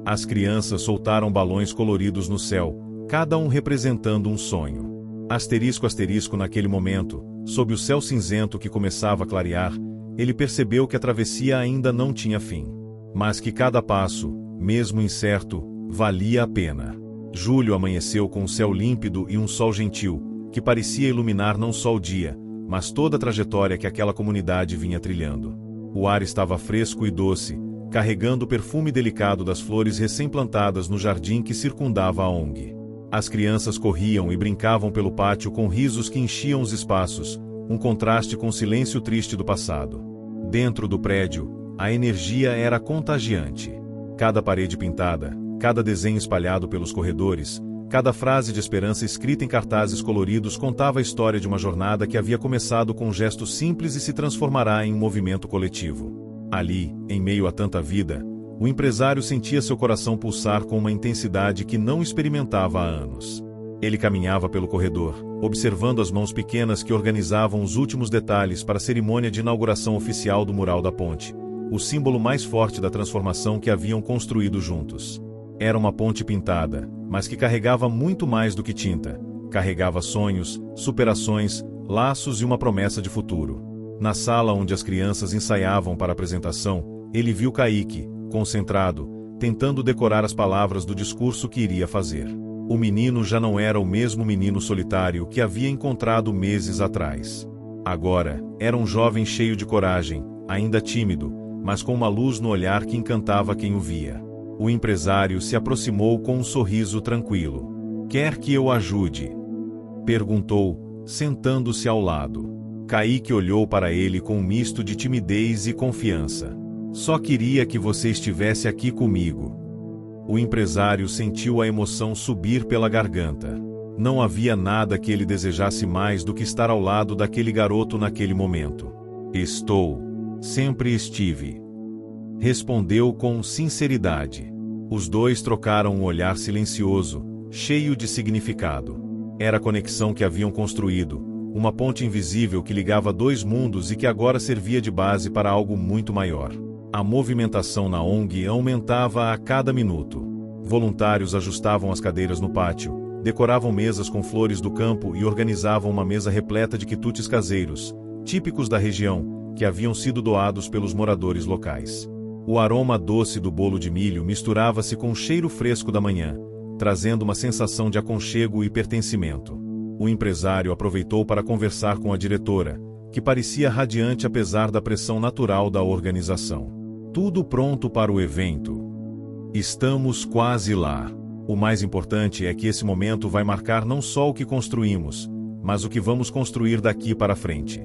As crianças soltaram balões coloridos no céu, cada um representando um sonho. Asterisco asterisco naquele momento, sob o céu cinzento que começava a clarear, ele percebeu que a travessia ainda não tinha fim. Mas que cada passo, mesmo incerto, valia a pena. Julho amanheceu com um céu límpido e um sol gentil, que parecia iluminar não só o dia, mas toda a trajetória que aquela comunidade vinha trilhando. O ar estava fresco e doce, carregando o perfume delicado das flores recém-plantadas no jardim que circundava a ONG. As crianças corriam e brincavam pelo pátio com risos que enchiam os espaços, um contraste com o silêncio triste do passado. Dentro do prédio, a energia era contagiante. Cada parede pintada, cada desenho espalhado pelos corredores, cada frase de esperança escrita em cartazes coloridos contava a história de uma jornada que havia começado com um gesto simples e se transformará em um movimento coletivo. Ali, em meio a tanta vida, o empresário sentia seu coração pulsar com uma intensidade que não experimentava há anos. Ele caminhava pelo corredor, observando as mãos pequenas que organizavam os últimos detalhes para a cerimônia de inauguração oficial do mural da ponte, o símbolo mais forte da transformação que haviam construído juntos. Era uma ponte pintada, mas que carregava muito mais do que tinta. Carregava sonhos, superações, laços e uma promessa de futuro. Na sala onde as crianças ensaiavam para a apresentação, ele viu Kaique, concentrado, tentando decorar as palavras do discurso que iria fazer. O menino já não era o mesmo menino solitário que havia encontrado meses atrás. Agora, era um jovem cheio de coragem, ainda tímido, mas com uma luz no olhar que encantava quem o via. O empresário se aproximou com um sorriso tranquilo. "Quer que eu ajude?" perguntou, sentando-se ao lado. Kaique olhou para ele com um misto de timidez e confiança. "Só queria que você estivesse aqui comigo." O empresário sentiu a emoção subir pela garganta. Não havia nada que ele desejasse mais do que estar ao lado daquele garoto naquele momento. "Estou. Sempre estive." Respondeu com sinceridade. Os dois trocaram um olhar silencioso, cheio de significado. Era a conexão que haviam construído, uma ponte invisível que ligava dois mundos e que agora servia de base para algo muito maior. A movimentação na ONG aumentava a cada minuto. Voluntários ajustavam as cadeiras no pátio, decoravam mesas com flores do campo e organizavam uma mesa repleta de quitutes caseiros, típicos da região, que haviam sido doados pelos moradores locais. O aroma doce do bolo de milho misturava-se com o cheiro fresco da manhã, trazendo uma sensação de aconchego e pertencimento. O empresário aproveitou para conversar com a diretora, que parecia radiante apesar da pressão natural da organização. "Tudo pronto para o evento. Estamos quase lá. O mais importante é que esse momento vai marcar não só o que construímos, mas o que vamos construir daqui para frente."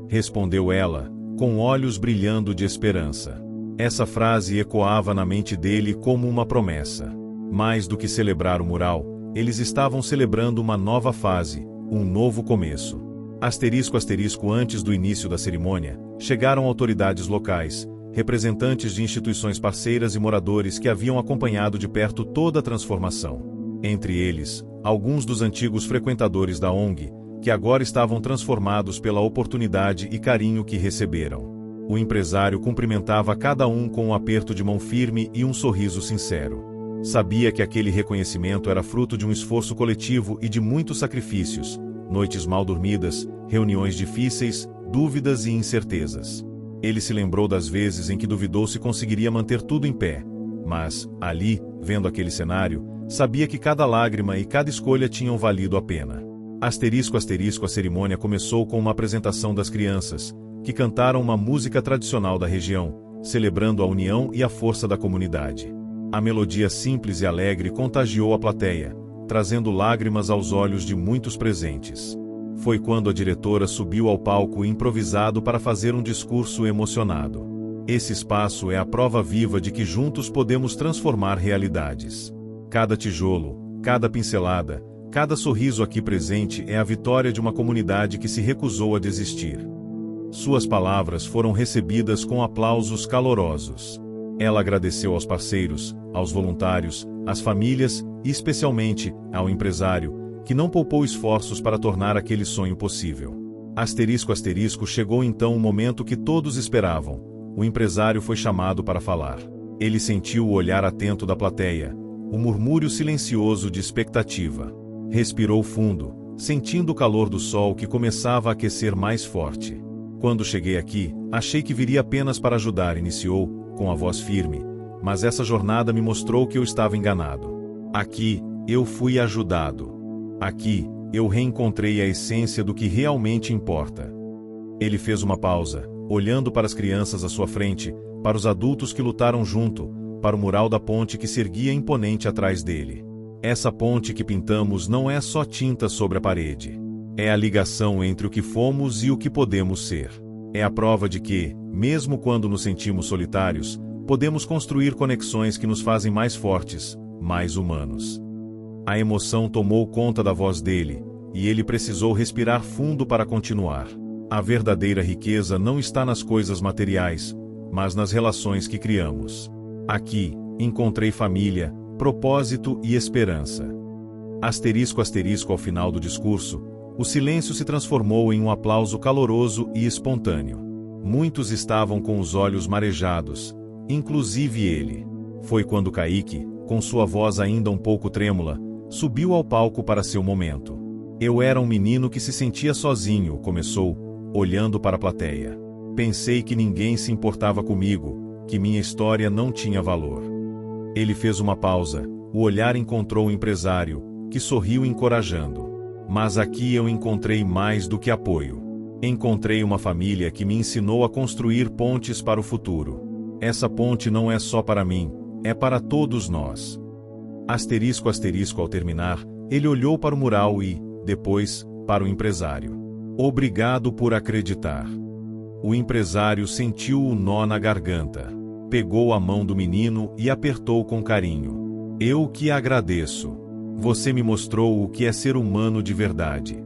Respondeu ela, com olhos brilhando de esperança. Essa frase ecoava na mente dele como uma promessa. Mais do que celebrar o mural, eles estavam celebrando uma nova fase, um novo começo. Antes do início da cerimônia, chegaram autoridades locais, representantes de instituições parceiras e moradores que haviam acompanhado de perto toda a transformação. Entre eles, alguns dos antigos frequentadores da ONG, que agora estavam transformados pela oportunidade e carinho que receberam. O empresário cumprimentava cada um com um aperto de mão firme e um sorriso sincero. Sabia que aquele reconhecimento era fruto de um esforço coletivo e de muitos sacrifícios, noites mal dormidas, reuniões difíceis, dúvidas e incertezas. Ele se lembrou das vezes em que duvidou se conseguiria manter tudo em pé, mas, ali, vendo aquele cenário, sabia que cada lágrima e cada escolha tinham valido a pena. A cerimônia começou com uma apresentação das crianças, que cantaram uma música tradicional da região, celebrando a união e a força da comunidade. A melodia simples e alegre contagiou a plateia, trazendo lágrimas aos olhos de muitos presentes. Foi quando a diretora subiu ao palco improvisado para fazer um discurso emocionado. Esse espaço é a prova viva de que juntos podemos transformar realidades. Cada tijolo, cada pincelada, cada sorriso aqui presente é a vitória de uma comunidade que se recusou a desistir. Suas palavras foram recebidas com aplausos calorosos. Ela agradeceu aos parceiros, aos voluntários, às famílias e especialmente ao empresário, que não poupou esforços para tornar aquele sonho possível. Chegou então o momento que todos esperavam. O empresário foi chamado para falar. Ele sentiu o olhar atento da plateia, o murmúrio silencioso de expectativa. Respirou fundo, sentindo o calor do sol que começava a aquecer mais forte. "Quando cheguei aqui, achei que viria apenas para ajudar", iniciou, com a voz firme, "mas essa jornada me mostrou que eu estava enganado. Aqui, eu fui ajudado. Aqui, eu reencontrei a essência do que realmente importa." Ele fez uma pausa, olhando para as crianças à sua frente, para os adultos que lutaram junto, para o mural da ponte que se erguia imponente atrás dele. "Essa ponte que pintamos não é só tinta sobre a parede. É a ligação entre o que fomos e o que podemos ser. É a prova de que, mesmo quando nos sentimos solitários, podemos construir conexões que nos fazem mais fortes, mais humanos." A emoção tomou conta da voz dele, e ele precisou respirar fundo para continuar. A verdadeira riqueza não está nas coisas materiais, mas nas relações que criamos. "Aqui, encontrei família, propósito e esperança." Ao final do discurso, O silêncio se transformou em um aplauso caloroso e espontâneo. Muitos estavam com os olhos marejados, inclusive ele. Foi quando Kaique, com sua voz ainda um pouco trêmula, subiu ao palco para seu momento. Eu era um menino que se sentia sozinho, começou, olhando para a plateia. Pensei que ninguém se importava comigo, que minha história não tinha valor. Ele fez uma pausa, o olhar encontrou o empresário, que sorriu encorajando. Mas aqui eu encontrei mais do que apoio. Encontrei uma família que me ensinou a construir pontes para o futuro. Essa ponte não é só para mim, é para todos nós. Asterisco asterisco ao terminar, ele olhou para o mural e, depois, para o empresário. Obrigado por acreditar. O empresário sentiu o nó na garganta. Pegou a mão do menino e apertou com carinho. Eu que agradeço. Você me mostrou o que é ser humano de verdade.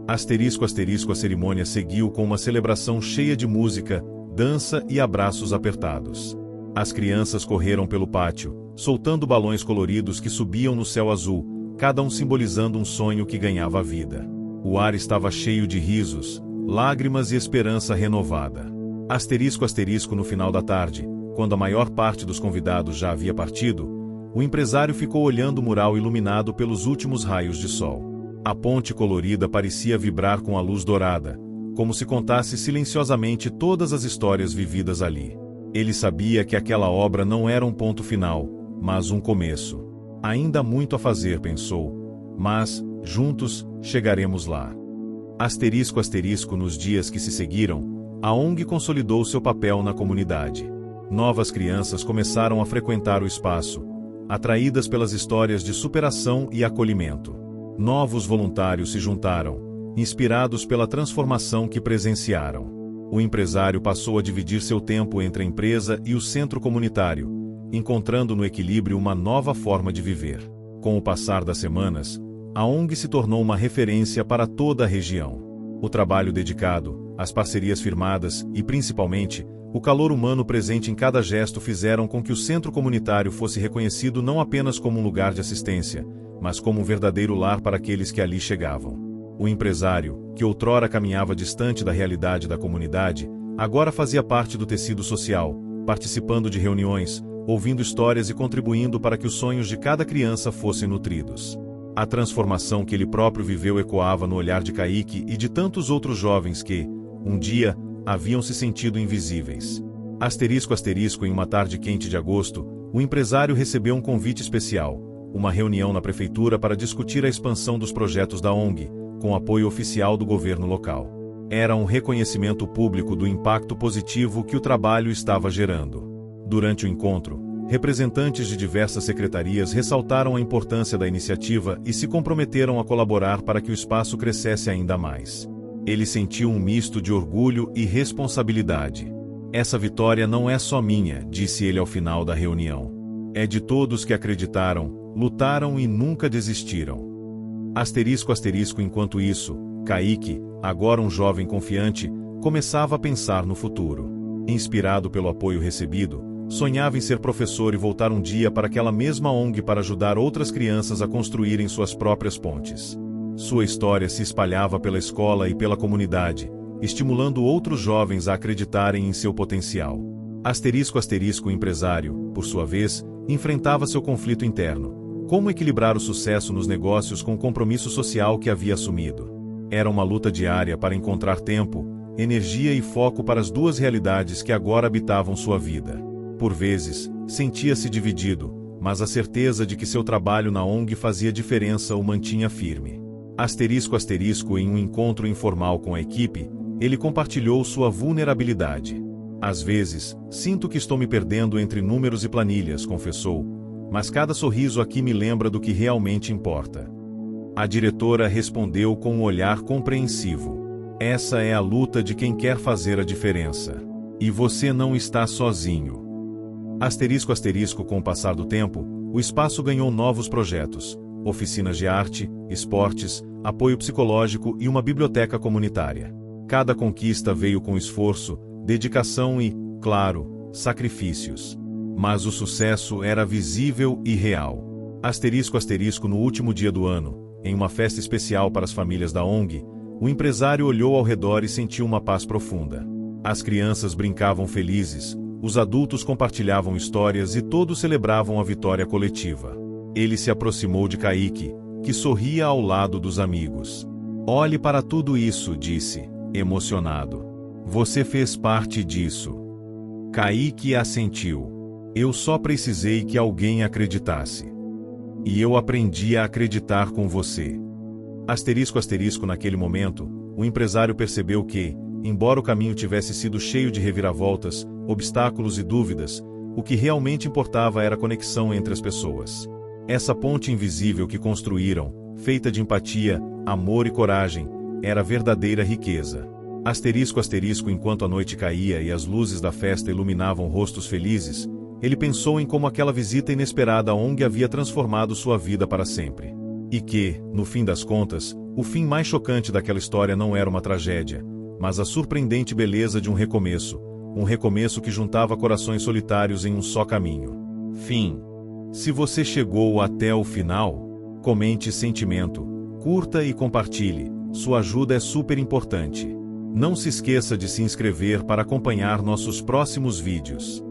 Asterisco asterisco a cerimônia seguiu com uma celebração cheia de música, dança e abraços apertados. As crianças correram pelo pátio, soltando balões coloridos que subiam no céu azul, cada um simbolizando um sonho que ganhava vida. O ar estava cheio de risos, lágrimas e esperança renovada. Asterisco asterisco no final da tarde, quando a maior parte dos convidados já havia partido, o empresário ficou olhando o mural iluminado pelos últimos raios de sol. A ponte colorida parecia vibrar com a luz dourada, como se contasse silenciosamente todas as histórias vividas ali. Ele sabia que aquela obra não era um ponto final, mas um começo. Ainda há muito a fazer, pensou, mas, juntos, chegaremos lá. Asterisco asterisco nos dias que se seguiram, a ONG consolidou seu papel na comunidade. Novas crianças começaram a frequentar o espaço, atraídas pelas histórias de superação e acolhimento. Novos voluntários se juntaram, inspirados pela transformação que presenciaram. O empresário passou a dividir seu tempo entre a empresa e o centro comunitário, encontrando no equilíbrio uma nova forma de viver. Com o passar das semanas, a ONG se tornou uma referência para toda a região. O trabalho dedicado, as parcerias firmadas e, principalmente, o calor humano presente em cada gesto fizeram com que o centro comunitário fosse reconhecido não apenas como um lugar de assistência, mas como um verdadeiro lar para aqueles que ali chegavam. O empresário, que outrora caminhava distante da realidade da comunidade, agora fazia parte do tecido social, participando de reuniões, ouvindo histórias e contribuindo para que os sonhos de cada criança fossem nutridos. A transformação que ele próprio viveu ecoava no olhar de Kaique e de tantos outros jovens que, um dia, haviam se sentido invisíveis. Asterisco asterisco em uma tarde quente de agosto, o empresário recebeu um convite especial, uma reunião na prefeitura para discutir a expansão dos projetos da ONG, com apoio oficial do governo local. Era um reconhecimento público do impacto positivo que o trabalho estava gerando. Durante o encontro, representantes de diversas secretarias ressaltaram a importância da iniciativa e se comprometeram a colaborar para que o espaço crescesse ainda mais. Ele sentiu um misto de orgulho e responsabilidade. Essa vitória não é só minha, disse ele ao final da reunião. É de todos que acreditaram, lutaram e nunca desistiram. Asterisco asterisco enquanto isso, Kaique, agora um jovem confiante, começava a pensar no futuro. Inspirado pelo apoio recebido, sonhava em ser professor e voltar um dia para aquela mesma ONG para ajudar outras crianças a construírem suas próprias pontes. Sua história se espalhava pela escola e pela comunidade, estimulando outros jovens a acreditarem em seu potencial. Asterisco asterisco o empresário, por sua vez, enfrentava seu conflito interno. Como equilibrar o sucesso nos negócios com o compromisso social que havia assumido? Era uma luta diária para encontrar tempo, energia e foco para as duas realidades que agora habitavam sua vida. Por vezes, sentia-se dividido, mas a certeza de que seu trabalho na ONG fazia diferença o mantinha firme. Asterisco asterisco em um encontro informal com a equipe, ele compartilhou sua vulnerabilidade. Às vezes, sinto que estou me perdendo entre números e planilhas, confessou, mas cada sorriso aqui me lembra do que realmente importa. A diretora respondeu com um olhar compreensivo. Essa é a luta de quem quer fazer a diferença. E você não está sozinho. Asterisco asterisco com o passar do tempo, o espaço ganhou novos projetos, oficinas de arte, esportes, apoio psicológico e uma biblioteca comunitária. Cada conquista veio com esforço, dedicação e, claro, sacrifícios. Mas o sucesso era visível e real. Asterisco asterisco no último dia do ano, Em uma festa especial para as famílias da ONG, o empresário olhou ao redor e sentiu uma paz profunda. As crianças brincavam felizes, os adultos compartilhavam histórias e todos celebravam a vitória coletiva. Ele se aproximou de Kaique, que sorria ao lado dos amigos. "Olhe para tudo isso", disse, emocionado. "Você fez parte disso." Kaique assentiu. "Eu só precisei que alguém acreditasse. E eu aprendi a acreditar com você." Naquele momento, o empresário percebeu que, embora o caminho tivesse sido cheio de reviravoltas, obstáculos e dúvidas, o que realmente importava era a conexão entre as pessoas. Essa ponte invisível que construíram, feita de empatia, amor e coragem, era a verdadeira riqueza. Enquanto a noite caía e as luzes da festa iluminavam rostos felizes, ele pensou em como aquela visita inesperada à ONG havia transformado sua vida para sempre. E que, no fim das contas, o fim mais chocante daquela história não era uma tragédia, mas a surpreendente beleza de um recomeço que juntava corações solitários em um só caminho. Fim. Se você chegou até o final, comente sentimento, curta e compartilhe, sua ajuda é super importante. Não se esqueça de se inscrever para acompanhar nossos próximos vídeos.